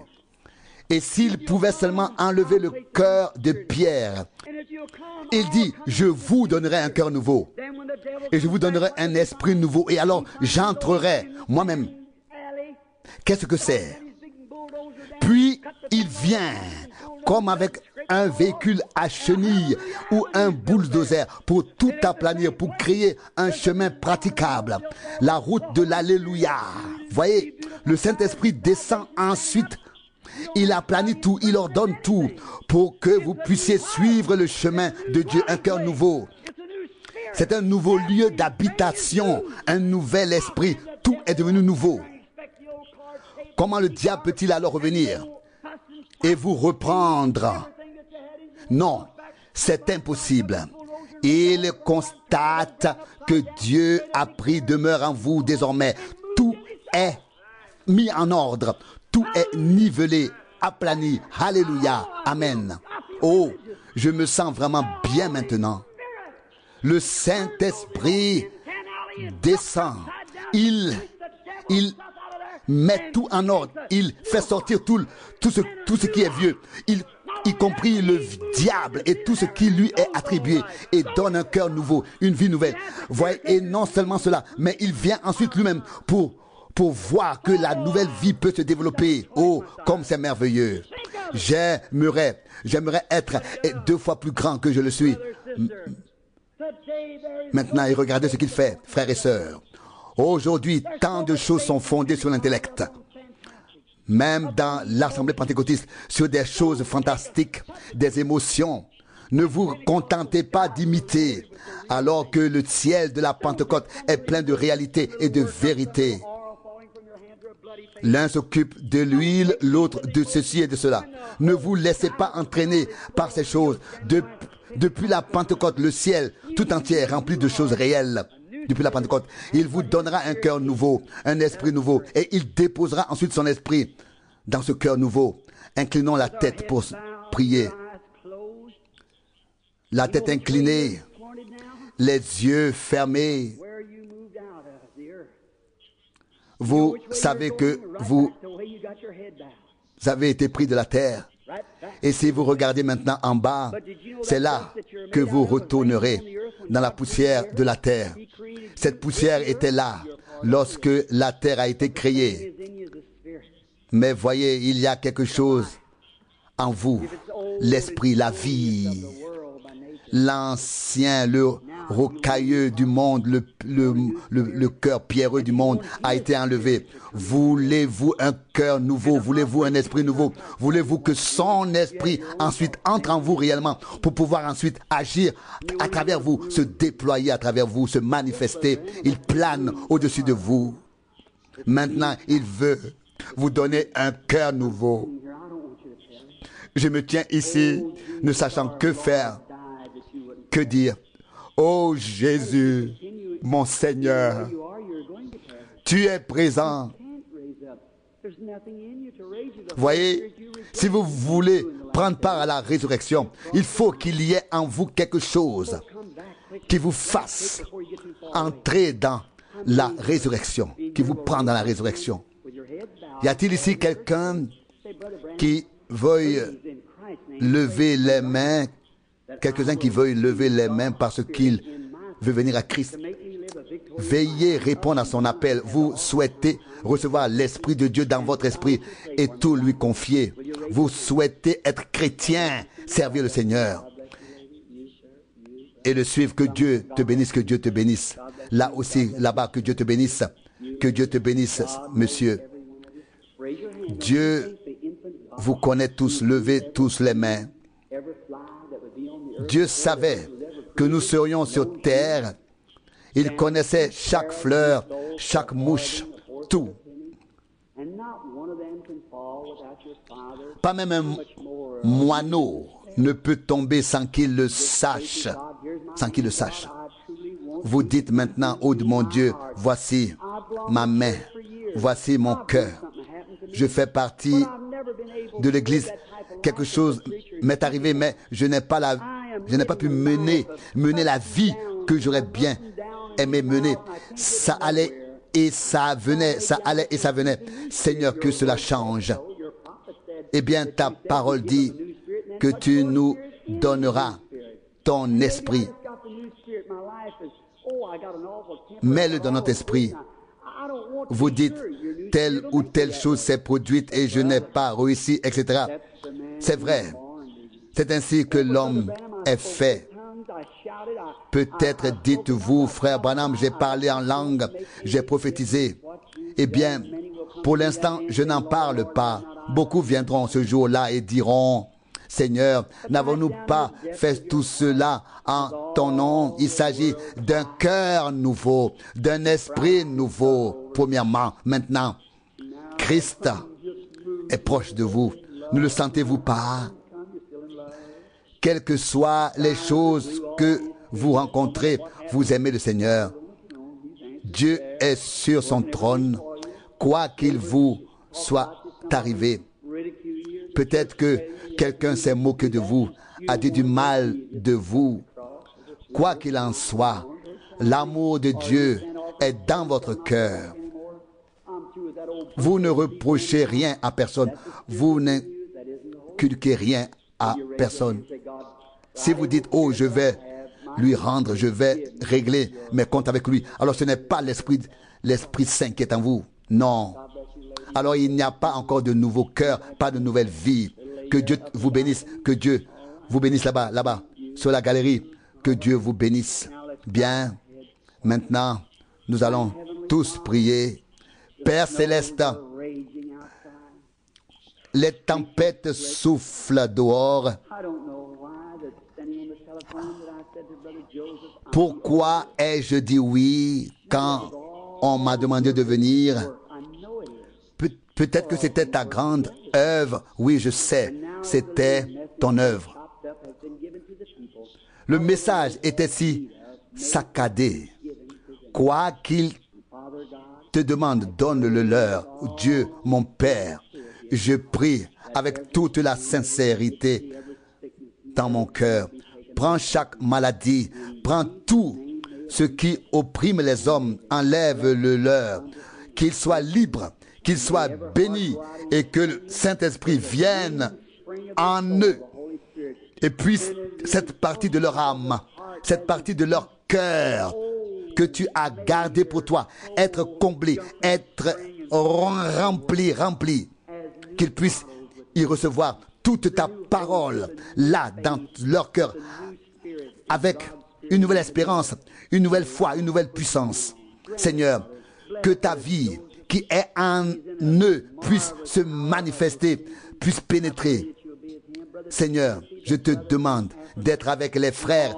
Et s'il pouvait seulement enlever le cœur de Pierre, il dit, je vous donnerai un cœur nouveau. Et je vous donnerai un esprit nouveau. Et alors, j'entrerai moi-même. Qu'est-ce que c'est? Puis, il vient, comme avec un véhicule à chenilles ou un bulldozer pour tout aplanir, pour créer un chemin praticable. La route de l'Alléluia. Voyez, le Saint-Esprit descend ensuite. Il aplanit tout, il ordonne tout pour que vous puissiez suivre le chemin de Dieu, un cœur nouveau. C'est un nouveau lieu d'habitation, un nouvel esprit. Tout est devenu nouveau. Comment le diable peut-il alors revenir et vous reprendre? Non, c'est impossible. Il constate que Dieu a pris demeure en vous désormais. Tout est mis en ordre. Tout est nivelé, aplani. Alléluia. Amen. Oh, je me sens vraiment bien maintenant. Le Saint-Esprit descend. Il met tout en ordre. Il fait sortir tout ce qui est vieux. Y compris le diable et tout ce qui lui est attribué, et donne un cœur nouveau, une vie nouvelle. Voyez, et non seulement cela, mais il vient ensuite lui-même pour voir que la nouvelle vie peut se développer. Oh, comme c'est merveilleux. J'aimerais être 2 fois plus grand que je le suis. Maintenant, et regardez ce qu'il fait, frères et sœurs. Aujourd'hui, tant de choses sont fondées sur l'intellect. Même dans l'Assemblée pentecôtiste, sur des choses fantastiques, des émotions. Ne vous contentez pas d'imiter, alors que le ciel de la Pentecôte est plein de réalité et de vérité. L'un s'occupe de l'huile, l'autre de ceci et de cela. Ne vous laissez pas entraîner par ces choses. Depuis la Pentecôte, le ciel tout entier est rempli de choses réelles. Depuis la Pentecôte, il vous donnera un cœur nouveau, un esprit nouveau, et il déposera ensuite son esprit dans ce cœur nouveau. Inclinons la tête pour prier. La tête inclinée, les yeux fermés. Vous savez que vous avez été pris de la terre. Et si vous regardez maintenant en bas, c'est là que vous retournerez dans la poussière de la terre. Cette poussière était là lorsque la terre a été créée. Mais voyez, il y a quelque chose en vous, l'esprit, la vie. L'ancien, le rocailleux du monde, le cœur pierreux du monde a été enlevé. Voulez-vous un cœur nouveau? Voulez-vous un esprit nouveau? Voulez-vous que son esprit ensuite entre en vous réellement pour pouvoir ensuite agir à travers vous, se déployer à travers vous, se manifester? Il plane au-dessus de vous. Maintenant, il veut vous donner un cœur nouveau. Je me tiens ici, ne sachant que faire. Que dire? Oh Jésus, mon Seigneur, tu es présent. Voyez, si vous voulez prendre part à la résurrection, il faut qu'il y ait en vous quelque chose qui vous fasse entrer dans la résurrection, qui vous prend dans la résurrection. Y a-t-il ici quelqu'un qui veuille lever les mains, quelques-uns qui veuillent lever les mains parce qu'il veut venir à Christ? Veillez répondre à son appel. Vous souhaitez recevoir l'Esprit de Dieu dans votre esprit et tout lui confier. Vous souhaitez être chrétien, servir le Seigneur et le suivre. Que Dieu te bénisse, que Dieu te bénisse. Là aussi, là-bas, que Dieu te bénisse. Que Dieu te bénisse, monsieur. Dieu vous connaît tous. Levez tous les mains. Dieu savait que nous serions sur terre. Il connaissait chaque fleur, chaque mouche, tout. Pas même un moineau ne peut tomber sans qu'il le sache. Sans qu'il le sache. Vous dites maintenant, oh mon Dieu, voici ma main, voici mon cœur. Je fais partie de l'Église. Quelque chose m'est arrivé, mais je n'ai pas pu mener la vie que j'aurais bien aimé mener. Ça allait et ça venait, ça allait et ça venait. Seigneur, que cela change. Eh bien, ta parole dit que tu nous donneras ton esprit. Mets-le dans notre esprit. Vous dites, telle ou telle chose s'est produite et je n'ai pas réussi, etc. C'est vrai. C'est ainsi que l'homme est fait. Peut-être dites-vous, frère Branham, j'ai parlé en langue, j'ai prophétisé. Eh bien, pour l'instant, je n'en parle pas. Beaucoup viendront ce jour-là et diront, Seigneur, n'avons-nous pas fait tout cela en ton nom? Il s'agit d'un cœur nouveau, d'un esprit nouveau, premièrement. Maintenant, Christ est proche de vous. Ne le sentez-vous pas? Quelles que soient les choses que vous rencontrez, vous aimez le Seigneur. Dieu est sur son trône, quoi qu'il vous soit arrivé. Peut-être que quelqu'un s'est moqué de vous, a dit du mal de vous. Quoi qu'il en soit, l'amour de Dieu est dans votre cœur. Vous ne reprochez rien à personne. Vous n'inculquez rien à personne. Si vous dites, oh, je vais lui rendre, je vais régler mes comptes avec lui, alors ce n'est pas l'Esprit Saint qui est en vous. Non. Alors il n'y a pas encore de nouveau cœur, pas de nouvelle vie. Que Dieu vous bénisse, que Dieu vous bénisse là-bas, sur la galerie. Que Dieu vous bénisse. Bien, maintenant, nous allons tous prier. Père Céleste, les tempêtes soufflent dehors. Pourquoi ai-je dit oui quand on m'a demandé de venir? Peut-être que c'était ta grande œuvre. Oui, je sais, c'était ton œuvre. Le message était si saccadé. Quoi qu'il te demande, donne-le leur. Dieu, mon Père, je prie avec toute la sincérité dans mon cœur. Prends chaque maladie, prends tout ce qui opprime les hommes, enlève-le leur, qu'ils soient libres, qu'ils soient bénis et que le Saint-Esprit vienne en eux et puisse cette partie de leur âme, cette partie de leur cœur que tu as gardé pour toi, être comblé, être rempli, qu'ils puissent y recevoir toute ta parole là dans leur cœur avec une nouvelle espérance, une nouvelle foi, une nouvelle puissance. Seigneur, que ta vie qui est en eux puisse se manifester, puisse pénétrer. Seigneur, je te demande d'être avec les frères,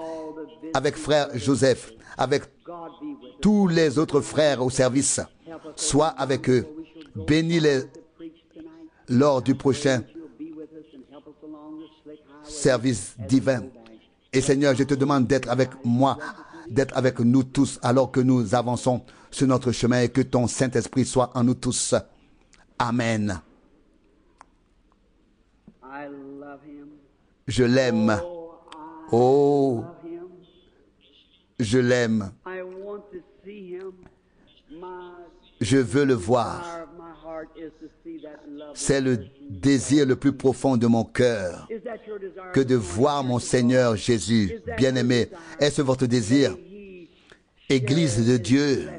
avec frère Joseph, avec tous les autres frères au service. Sois avec eux. Bénis-les lors du prochain service divin. Et Seigneur, je te demande d'être avec moi, d'être avec nous tous alors que nous avançons sur notre chemin et que ton Saint-Esprit soit en nous tous. Amen. Je l'aime. Oh, je l'aime. Je veux le voir. C'est le désir le plus profond de mon cœur que de voir mon Seigneur Jésus bien-aimé. Est-ce votre désir, Église de Dieu,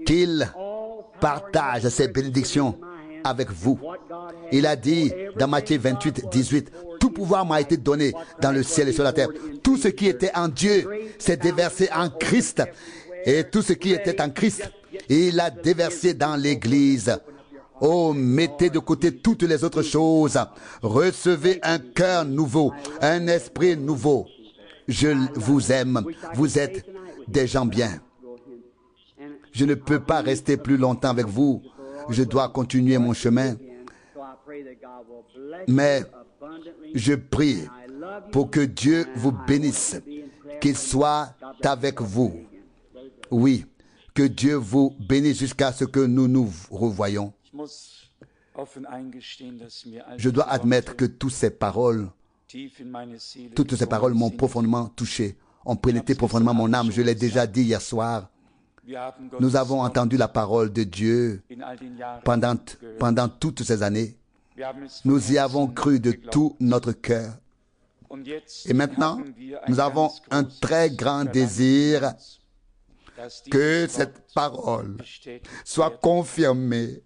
qu'il partage ses bénédictions avec vous? Il a dit dans Matthieu 28, 18, « Tout pouvoir m'a été donné dans le ciel et sur la terre. Tout ce qui était en Dieu s'est déversé en Christ. Et tout ce qui était en Christ, il a déversé dans l'Église. Oh, mettez de côté toutes les autres choses. Recevez un cœur nouveau, un esprit nouveau. Je vous aime. Vous êtes des gens bien. Je ne peux pas rester plus longtemps avec vous. Je dois continuer mon chemin. Mais je prie pour que Dieu vous bénisse, qu'il soit avec vous. Oui, que Dieu vous bénisse jusqu'à ce que nous nous revoyons. Je dois admettre que toutes ces paroles m'ont profondément touché, ont pénétré profondément mon âme. Je l'ai déjà dit hier soir. Nous avons entendu la parole de Dieu pendant toutes ces années. Nous y avons cru de tout notre cœur. Et maintenant, nous avons un très grand désir que cette parole soit confirmée,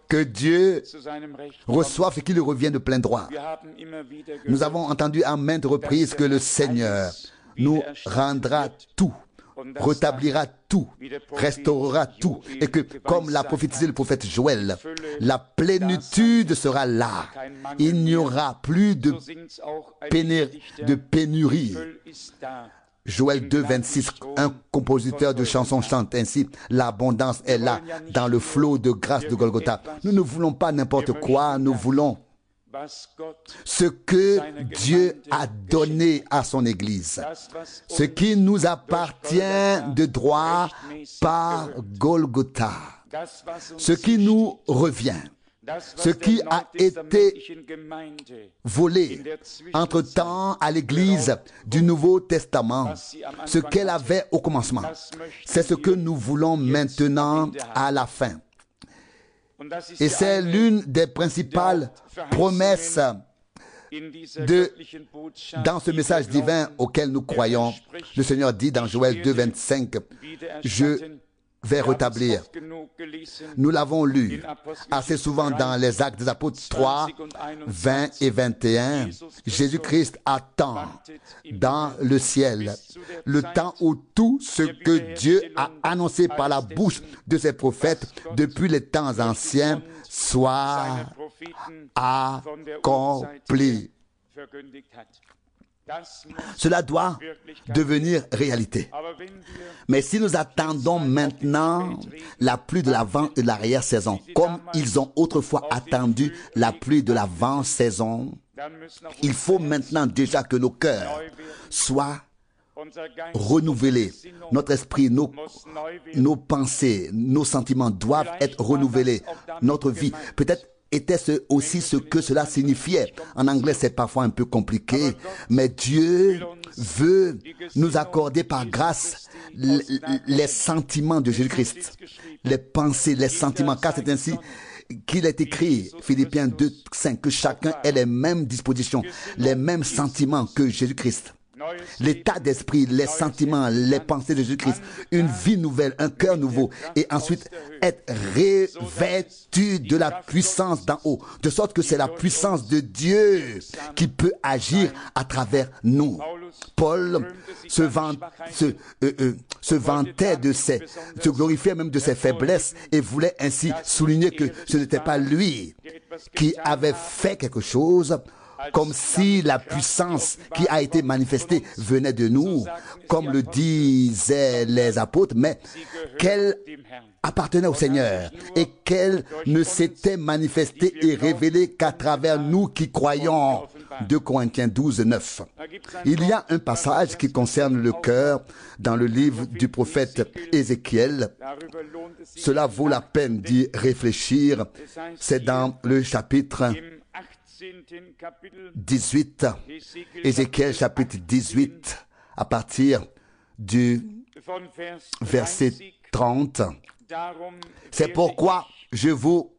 que Dieu reçoive ce qui lui revient de plein droit. Nous avons entendu à maintes reprises que le Seigneur nous rendra tout, rétablira tout, restaurera tout, et que, comme l'a prophétisé le prophète Joël, la plénitude sera là. Il n'y aura plus de pénurie. Joël 2, 26, un compositeur de chansons chante ainsi, l'abondance est là, dans le flot de grâce de Golgotha. Nous ne voulons pas n'importe quoi, nous voulons ce que Dieu a donné à son Église, ce qui nous appartient de droit par Golgotha, ce qui nous revient, ce qui a été volé entre-temps à l'Église du Nouveau Testament, ce qu'elle avait au commencement, c'est ce que nous voulons maintenant à la fin. Et c'est l'une des principales promesses dans ce message divin auquel nous croyons. Le Seigneur dit dans Joël 2, 25, « Je vais rétablir. » Nous l'avons lu assez souvent dans les Actes des Apôtres 3, 20 et 21. Jésus-Christ attend dans le ciel le temps où tout ce que Dieu a annoncé par la bouche de ses prophètes depuis les temps anciens soit accompli. Cela doit devenir réalité. Mais si nous attendons maintenant la pluie de l'avant et de l'arrière-saison, comme ils ont autrefois attendu la pluie de l'avant-saison, il faut maintenant déjà que nos cœurs soient renouvelés. Notre esprit, nos pensées, nos sentiments doivent être renouvelés. Notre vie, peut-être était-ce aussi ce que cela signifiait. En anglais, c'est parfois un peu compliqué, mais Dieu veut nous accorder par grâce les sentiments de Jésus-Christ, les pensées, les sentiments, car c'est ainsi qu'il est écrit, Philippiens 2, 5, que chacun ait les mêmes dispositions, les mêmes sentiments que Jésus-Christ. L'état d'esprit, les sentiments, les pensées de Jésus-Christ, une vie nouvelle, un cœur nouveau, et ensuite être revêtu de la puissance d'en haut, de sorte que c'est la puissance de Dieu qui peut agir à travers nous. Paul se vantait se glorifiait même de ses faiblesses et voulait ainsi souligner que ce n'était pas lui qui avait fait quelque chose, comme si la puissance qui a été manifestée venait de nous, comme le disaient les apôtres, mais qu'elle appartenait au Seigneur et qu'elle ne s'était manifestée et révélée qu'à travers nous qui croyons. 2 Corinthiens 12, 9. Il y a un passage qui concerne le cœur dans le livre du prophète Ézéchiel. Cela vaut la peine d'y réfléchir. C'est dans le chapitre 18, Ézéchiel chapitre 18, à partir du verset 30. C'est pourquoi je vous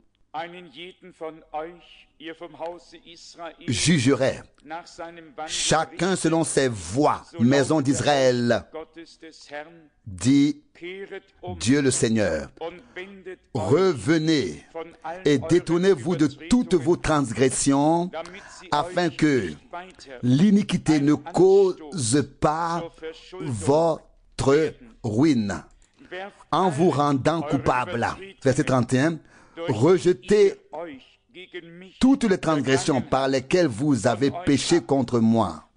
jugerai, chacun selon ses voies, maison d'Israël, dit Dieu le Seigneur. Revenez et détournez-vous de toutes vos transgressions, afin que l'iniquité ne cause pas votre ruine, en vous rendant coupable. Verset 31. Rejetez toutes les transgressions par lesquelles vous avez péché contre moi,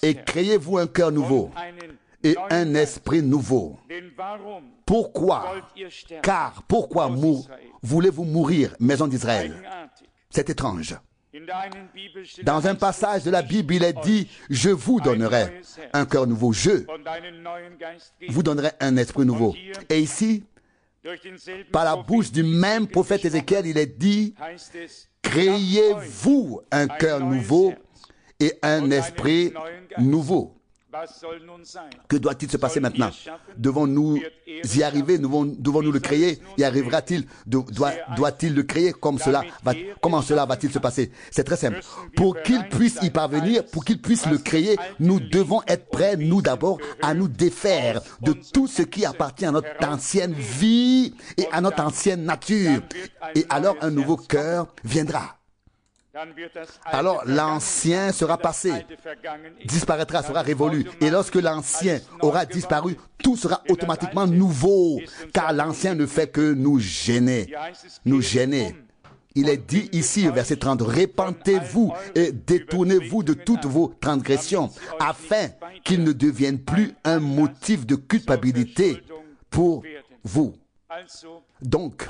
et créez-vous un cœur nouveau et un esprit nouveau. Pourquoi? Car pourquoi voulez-vous mourir, maison d'Israël? C'est étrange. Dans un passage de la Bible, il est dit, je vous donnerai un cœur nouveau, je vous donnerai un esprit nouveau. Et ici, par la bouche du même prophète Ézéchiel, il est dit, créez-vous un cœur nouveau et un esprit nouveau. Que doit-il se passer maintenant? Devons-nous y arriver? Devons-nous le créer? Y arrivera-t-il? Doit-il le créer? Comment cela va-t-il se passer? C'est très simple. Pour qu'il puisse y parvenir, pour qu'il puisse le créer, nous devons être prêts, nous d'abord, à nous défaire de tout ce qui appartient à notre ancienne vie et à notre ancienne nature. Et alors un nouveau cœur viendra. Alors l'ancien sera passé, disparaîtra, sera révolu. Et lorsque l'ancien aura disparu, tout sera automatiquement nouveau, car l'ancien ne fait que nous gêner. Il est dit ici, verset 30, repentez-vous et détournez-vous de toutes vos transgressions, afin qu'ils ne deviennent plus un motif de culpabilité pour vous. Donc,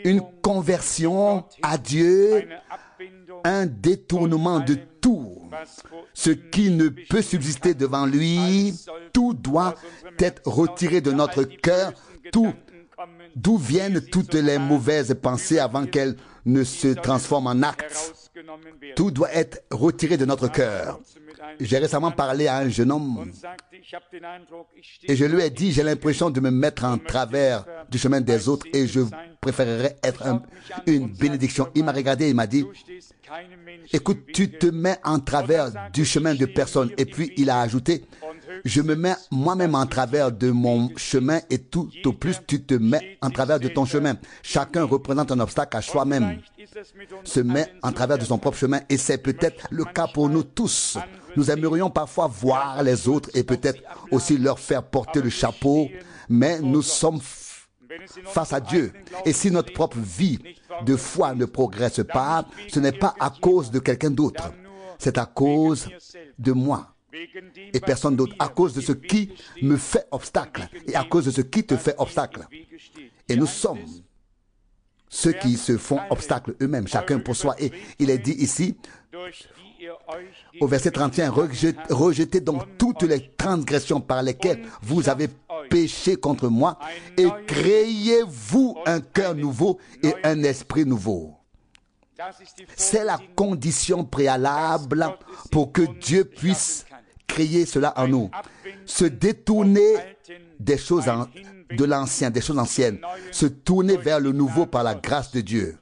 une conversion à Dieu, un détournement de tout ce qui ne peut subsister devant lui, tout doit être retiré de notre cœur, d'où viennent toutes les mauvaises pensées avant qu'elles ne se transforment en actes. Tout doit être retiré de notre cœur. J'ai récemment parlé à un jeune homme et je lui ai dit, j'ai l'impression de me mettre en travers du chemin des autres et je préférerais être une bénédiction. Il m'a regardé et il m'a dit, écoute, tu te mets en travers du chemin de personne. Et puis il a ajouté, je me mets moi-même en travers de mon chemin et tout au plus tu te mets en travers de ton chemin. Chacun représente un obstacle à soi-même, se met en travers de son propre chemin et c'est peut-être le cas pour nous tous. Nous aimerions parfois voir les autres et peut-être aussi leur faire porter le chapeau, mais nous sommes face à Dieu. Et si notre propre vie de foi ne progresse pas, ce n'est pas à cause de quelqu'un d'autre. C'est à cause de moi et personne d'autre. À cause de ce qui me fait obstacle et à cause de ce qui te fait obstacle. Et nous sommes ceux qui se font obstacle eux-mêmes, chacun pour soi. Et il est dit ici, au verset 31, rejetez donc toutes les transgressions par lesquelles vous avez péché contre moi et créez-vous un cœur nouveau et un esprit nouveau. C'est la condition préalable pour que Dieu puisse créer cela en nous. Se détourner des choses de l'ancien, des choses anciennes. Se tourner vers le nouveau par la grâce de Dieu.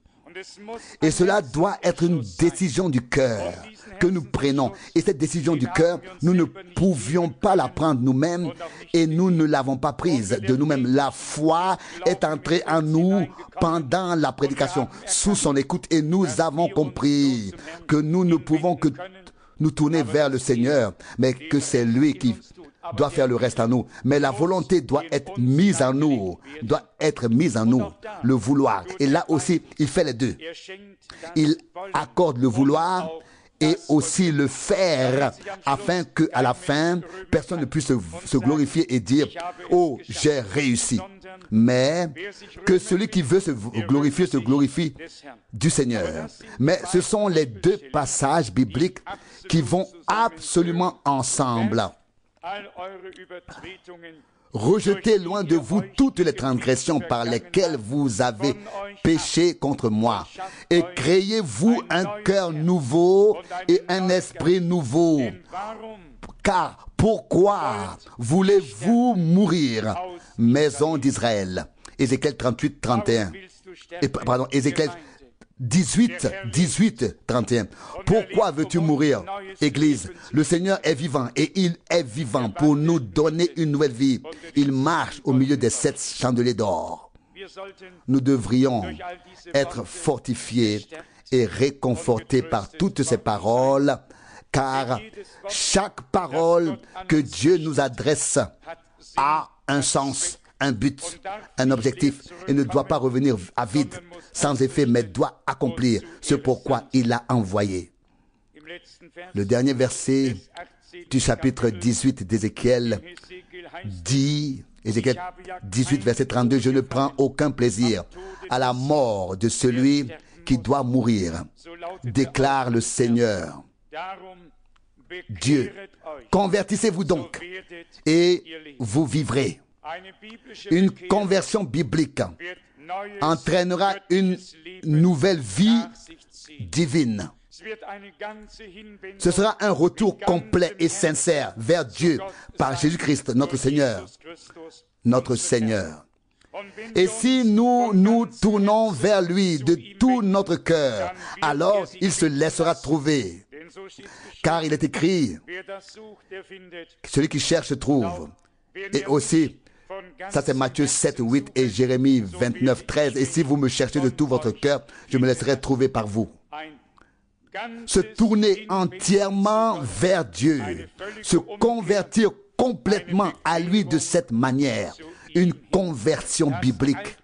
Et cela doit être une décision du cœur que nous prenons. Et cette décision du cœur, nous ne pouvions pas la prendre nous-mêmes et nous ne l'avons pas prise de nous-mêmes. La foi est entrée en nous pendant la prédication, sous son écoute, et nous avons compris que nous ne pouvons que nous tourner vers le Seigneur, mais que c'est lui qui doit faire le reste en nous. Mais la volonté doit être mise en nous, le vouloir. Et là aussi, il fait les deux. Il accorde le vouloir et aussi le faire, afin qu'à la fin, personne ne puisse se glorifier et dire « Oh, j'ai réussi ». Mais que celui qui veut se glorifie du Seigneur. Mais ce sont les deux passages bibliques qui vont absolument ensemble. rejetez loin de vous toutes les transgressions par lesquelles vous avez péché contre moi, et créez-vous un cœur nouveau et un esprit nouveau. Car pourquoi voulez-vous mourir, maison d'Israël? Ézéchiel 38, 31. Ézéchiel 18, 31. Pourquoi veux-tu mourir, Église? Le Seigneur est vivant et il est vivant pour nous donner une nouvelle vie. Il marche au milieu des 7 chandeliers d'or. Nous devrions être fortifiés et réconfortés par toutes ces paroles, car chaque parole que Dieu nous adresse a un sens, un but, un objectif, et ne doit pas revenir à vide, sans effet, mais doit accomplir ce pourquoi il l'a envoyé. Le dernier verset du chapitre 18 d'Ézéchiel dit, Ézéchiel 18, verset 32, « Je ne prends aucun plaisir à la mort de celui qui doit mourir, déclare le Seigneur. Dieu, convertissez-vous donc et vous vivrez. » Une conversion biblique entraînera une nouvelle vie divine. Ce sera un retour complet et sincère vers Dieu par Jésus-Christ, notre Seigneur. Notre Seigneur. Et si nous nous tournons vers lui de tout notre cœur, alors il se laissera trouver. Car il est écrit, celui qui cherche trouve. Et aussi, ça c'est Matthieu 7, 8 et Jérémie 29, 13. Et si vous me cherchez de tout votre cœur, je me laisserai trouver par vous. Se tourner entièrement vers Dieu, se convertir complètement à lui de cette manière, une conversion biblique.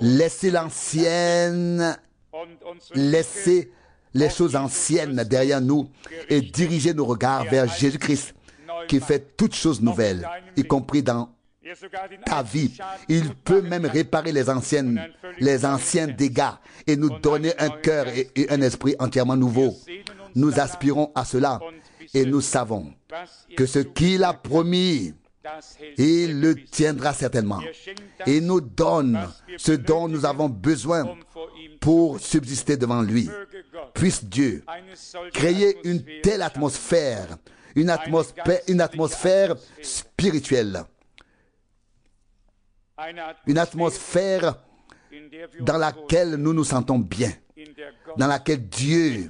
Laissez l'ancienne, laissez les choses anciennes derrière nous et diriger nos regards vers Jésus-Christ qui fait toutes choses nouvelles, y compris dans ta vie. Il peut même réparer les anciens dégâts et nous donner un cœur et un esprit entièrement nouveau. Nous aspirons à cela et nous savons que ce qu'il a promis, il le tiendra certainement. Il nous donne ce dont nous avons besoin pour subsister devant lui. Puisse Dieu créer une telle atmosphère, une atmosphère spirituelle, une atmosphère dans laquelle nous nous sentons bien, dans laquelle Dieu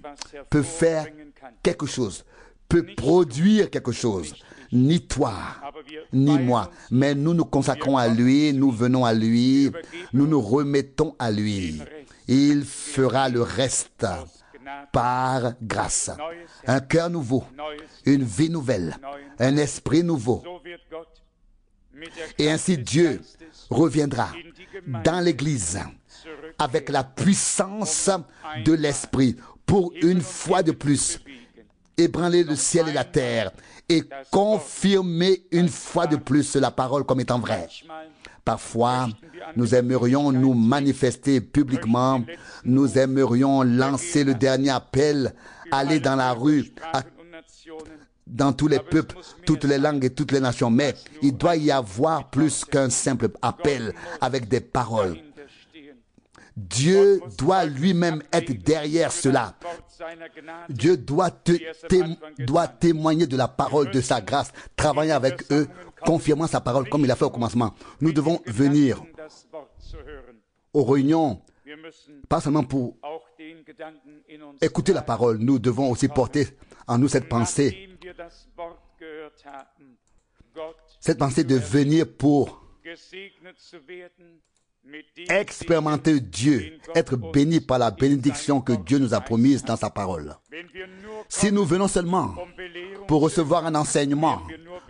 peut faire quelque chose, peut produire quelque chose. Ni toi, ni moi, mais nous nous consacrons à lui, nous venons à lui, nous nous remettons à lui. Il fera le reste par grâce. Un cœur nouveau, une vie nouvelle, un esprit nouveau. Et ainsi Dieu reviendra dans l'Église avec la puissance de l'Esprit pour une fois de plus ébranler le ciel et la terre et confirmer une fois de plus la parole comme étant vraie. Parfois, nous aimerions nous manifester publiquement, nous aimerions lancer le dernier appel, aller dans la rue, dans tous les peuples, toutes les langues et toutes les nations. Mais il doit y avoir plus qu'un simple appel avec des paroles. Dieu doit lui-même être derrière cela. Dieu doit témoigner de la parole de sa grâce, travailler avec eux, confirmant sa parole comme il a fait au commencement. Nous devons venir aux réunions, pas seulement pour écouter la parole, nous devons aussi porter en nous cette pensée de venir pour expérimenter Dieu, être béni par la bénédiction que Dieu nous a promise dans sa parole. Si nous venons seulement pour recevoir un enseignement,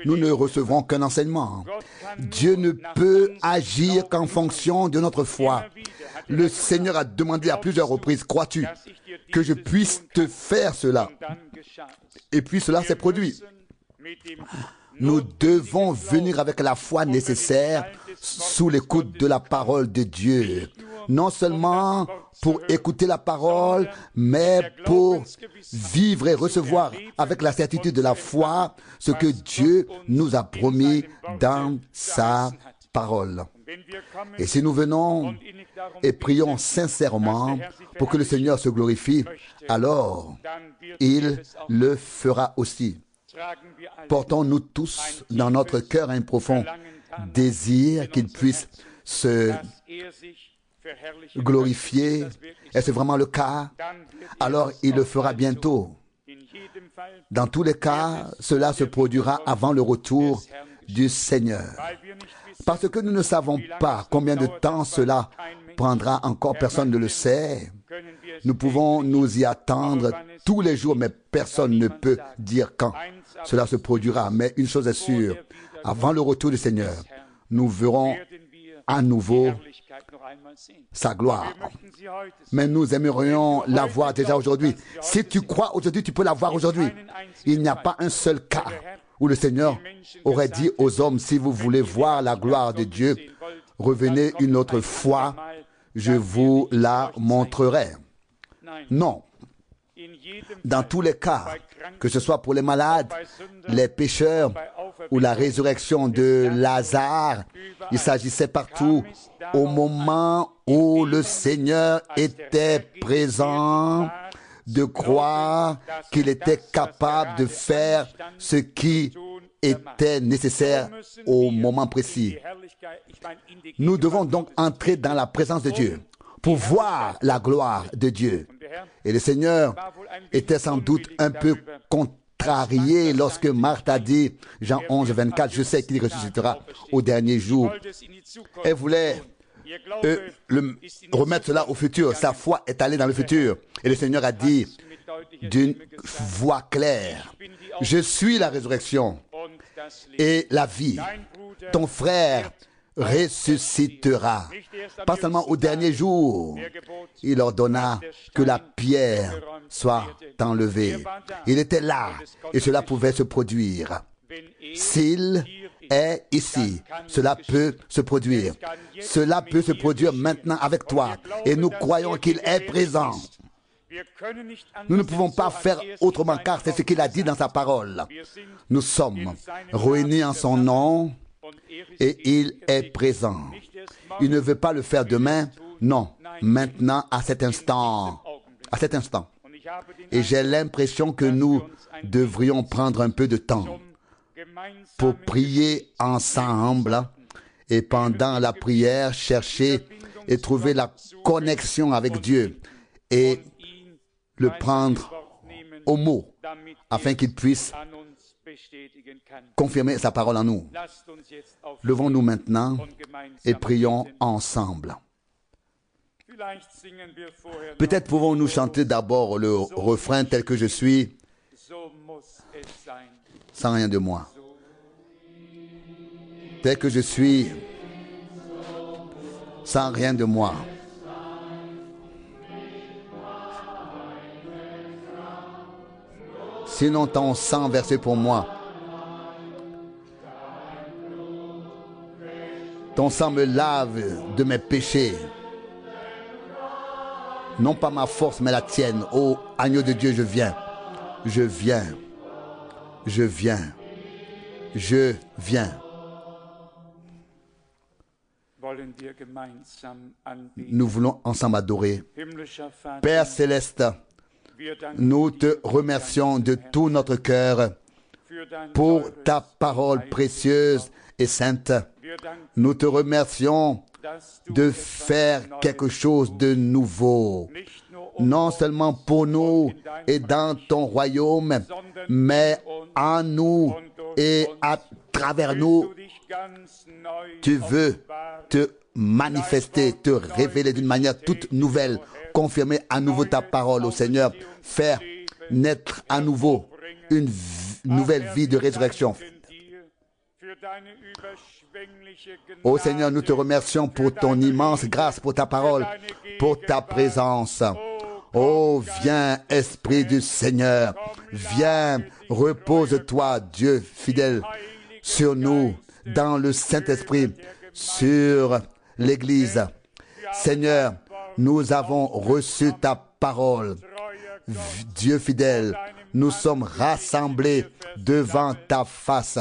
nous ne recevrons qu'un enseignement. Dieu ne peut agir qu'en fonction de notre foi. Le Seigneur a demandé à plusieurs reprises, crois-tu que je puisse te faire cela? Et puis cela s'est produit. Nous devons venir avec la foi nécessaire sous l'écoute de la parole de Dieu. non seulement pour écouter la parole, mais pour vivre et recevoir avec la certitude de la foi ce que Dieu nous a promis dans sa parole. Et si nous venons et prions sincèrement pour que le Seigneur se glorifie, alors il le fera aussi. Portons-nous tous dans notre cœur un profond désir qu'il puisse se glorifier. Est-ce vraiment le cas? Alors il le fera bientôt. Dans tous les cas, cela se produira avant le retour du Seigneur. Parce que nous ne savons pas combien de temps cela prendra encore, personne ne le sait. Nous pouvons nous y attendre tous les jours, mais personne ne peut dire quand cela se produira. Mais une chose est sûre, avant le retour du Seigneur, nous verrons à nouveau sa gloire. Mais nous aimerions la voir déjà aujourd'hui. Si tu crois aujourd'hui, tu peux la voir aujourd'hui. Il n'y a pas un seul cas où le Seigneur aurait dit aux hommes, si vous voulez voir la gloire de Dieu, revenez une autre fois, je vous la montrerai. Non. Dans tous les cas, que ce soit pour les malades, les pécheurs ou la résurrection de Lazare, il s'agissait partout au moment où le Seigneur était présent de croire qu'il était capable de faire ce qui était nécessaire au moment précis. Nous devons donc entrer dans la présence de Dieu pour voir la gloire de Dieu. Et le Seigneur était sans doute un peu contrarié lorsque Marthe a dit, Jean 11, 24, je sais qu'il ressuscitera au dernier jour. Elle voulait remettre cela au futur. Sa foi est allée dans le futur. Et le Seigneur a dit d'une voix claire, je suis la résurrection et la vie. Ton frère ressuscitera. Pas seulement au dernier jour, il ordonna que la pierre soit enlevée. Il était là et cela pouvait se produire. S'il est ici, cela peut se produire. Cela peut se produire maintenant avec toi et nous croyons qu'il est présent. Nous ne pouvons pas faire autrement car c'est ce qu'il a dit dans sa parole. Nous sommes réunis en son nom et il est présent. Il ne veut pas le faire demain, non, maintenant, à cet instant. À cet instant. Et j'ai l'impression que nous devrions prendre un peu de temps pour prier ensemble et pendant la prière, chercher et trouver la connexion avec Dieu et le prendre au mot afin qu'il puisse confirmer sa parole en nous. Levons-nous maintenant et prions ensemble. Peut-être pouvons-nous chanter d'abord le refrain tel que je suis, sans rien de moi. Tel que je suis, sans rien de moi. Sinon ton sang versé pour moi. Ton sang me lave de mes péchés. Non pas ma force, mais la tienne. Ô agneau de Dieu, je viens. Je viens. Je viens. Je viens. Nous voulons ensemble adorer. Père céleste, nous te remercions de tout notre cœur pour ta parole précieuse et sainte. Nous te remercions de faire quelque chose de nouveau, non seulement pour nous et dans ton royaume, mais en nous et à travers nous. Tu veux te manifester, te révéler d'une manière toute nouvelle, confirmer à nouveau ta parole au Seigneur, faire naître à nouveau une nouvelle vie de résurrection. Ô Seigneur, nous te remercions pour ton immense grâce, pour ta parole, pour ta présence. Oh, viens, Esprit du Seigneur, viens, repose-toi, Dieu fidèle, sur nous, dans le Saint-Esprit, sur l'Église. Seigneur, nous avons reçu ta parole. Dieu fidèle, nous sommes rassemblés devant ta face.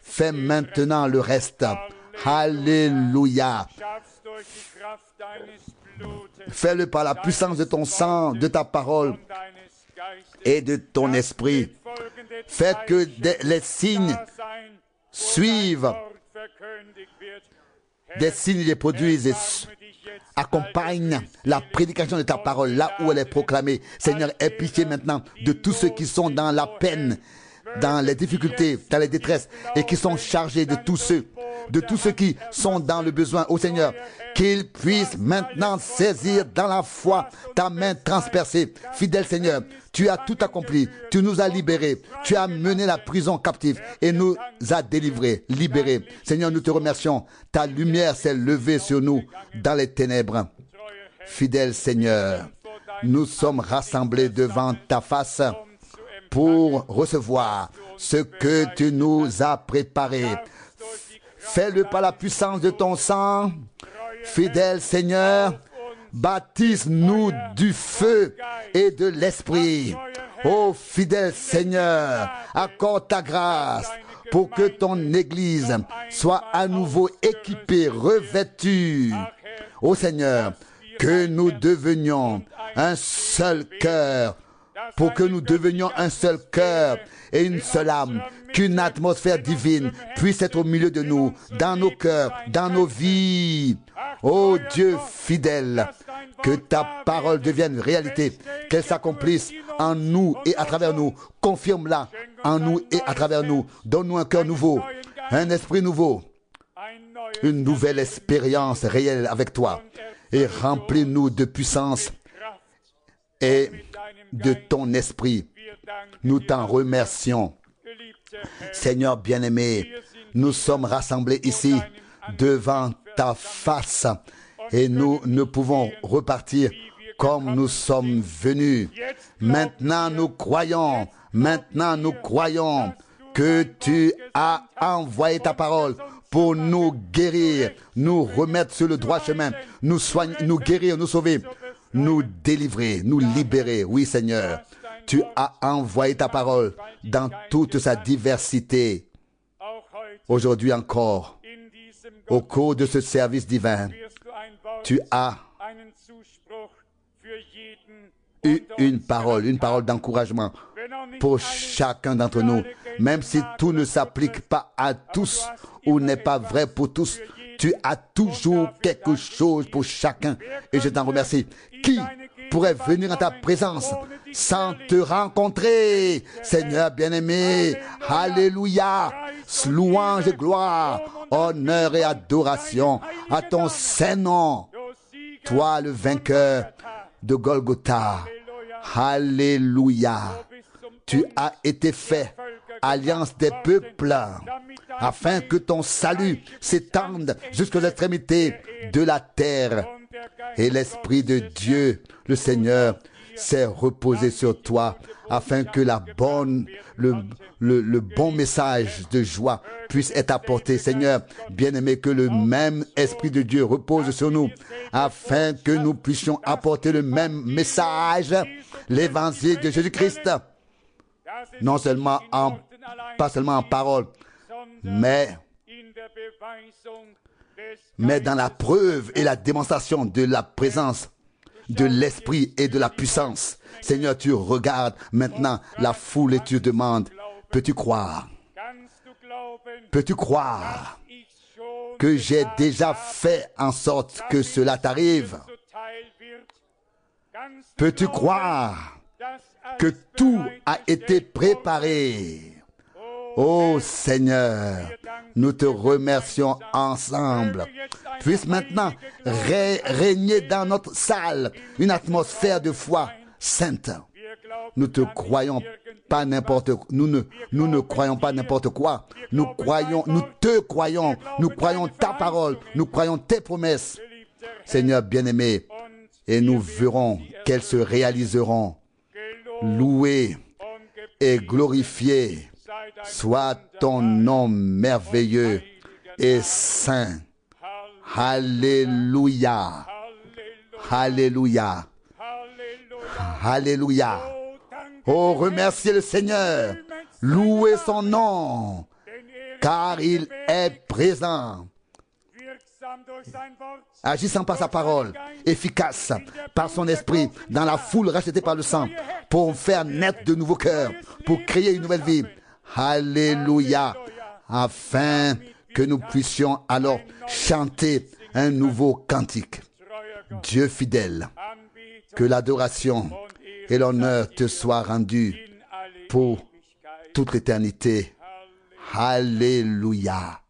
Fais maintenant le reste. Alléluia. Fais-le par la puissance de ton sang, de ta parole et de ton esprit. Fais que les signes suivent. Des signes les produisent et accompagnent la prédication de ta parole là où elle est proclamée. Seigneur, aie pitié maintenant de tous ceux qui sont dans la peine, dans les difficultés, dans les détresses et qui sont chargés de tous ceux qui sont dans le besoin. Ô Seigneur, qu'ils puissent maintenant saisir dans la foi ta main transpercée. Fidèle Seigneur, tu as tout accompli, tu nous as libérés, tu as mené la prison captive et nous as délivrés, libérés. Seigneur, nous te remercions. Ta lumière s'est levée sur nous dans les ténèbres. Fidèle Seigneur, nous sommes rassemblés devant ta face pour recevoir ce que tu nous as préparé. Fais-le par la puissance de ton sang. Fidèle Seigneur, baptise-nous du feu et de l'esprit. Ô fidèle Seigneur, accorde ta grâce pour que ton Église soit à nouveau équipée, revêtue. Ô Seigneur, que nous devenions un seul cœur, pour que nous devenions un seul cœur et une seule âme, qu'une atmosphère divine puisse être au milieu de nous, dans nos cœurs, dans nos vies. Ô Dieu fidèle, que ta parole devienne réalité, qu'elle s'accomplisse en nous et à travers nous. Confirme-la en nous et à travers nous. Donne-nous un cœur nouveau, un esprit nouveau, une nouvelle expérience réelle avec toi. Et remplis-nous de puissance et de ton esprit. Nous t'en remercions. Seigneur bien-aimé, nous sommes rassemblés ici devant ta face et nous ne pouvons repartir comme nous sommes venus. Maintenant nous croyons que tu as envoyé ta parole pour nous guérir, nous remettre sur le droit chemin, nous soigner, nous guérir, nous sauver, nous délivrer, nous libérer. Oui Seigneur, tu as envoyé ta parole dans toute sa diversité. Aujourd'hui encore, au cours de ce service divin, tu as eu une parole d'encouragement pour chacun d'entre nous. Même si tout ne s'applique pas à tous ou n'est pas vrai pour tous, tu as toujours quelque chose pour chacun. Et je t'en remercie. Qui pourrait venir en ta présence sans te rencontrer? Seigneur bien-aimé, alléluia, louange et gloire, honneur et adoration à ton saint nom. Toi le vainqueur de Golgotha, alléluia. Tu as été fait alliance des peuples afin que ton salut s'étende jusqu'aux extrémités de la terre. Et l'Esprit de Dieu, le Seigneur, s'est reposé sur toi afin que le bon message de joie puisse être apporté. Seigneur, bien-aimé, que le même Esprit de Dieu repose sur nous afin que nous puissions apporter le même message, l'évangile de Jésus-Christ. Non seulement pas seulement en parole, mais dans la preuve et la démonstration de la présence de l'Esprit et de la puissance. Seigneur, tu regardes maintenant la foule et tu demandes, peux-tu croire? Peux-tu croire que j'ai déjà fait en sorte que cela t'arrive? Peux-tu croire que tout a été préparé? Ô Seigneur, nous te remercions ensemble. Puisse maintenant régner dans notre salle une atmosphère de foi sainte. Nous te croyons pas n'importe quoi. Nous ne croyons pas n'importe quoi. Nous te croyons. Nous croyons ta parole. Nous croyons tes promesses. Seigneur bien-aimé, et nous verrons qu'elles se réaliseront. Loué et glorifié soit ton nom merveilleux et saint. Alléluia. Alléluia. Alléluia. Oh, remerciez le Seigneur. Louez son nom, car il est présent. Agissant par sa parole, efficace par son esprit, dans la foule rachetée par le sang, pour faire naître de nouveaux cœurs, pour créer une nouvelle vie. Alléluia. Afin que nous puissions alors chanter un nouveau cantique. Dieu fidèle, que l'adoration et l'honneur te soient rendus pour toute l'éternité. Alléluia.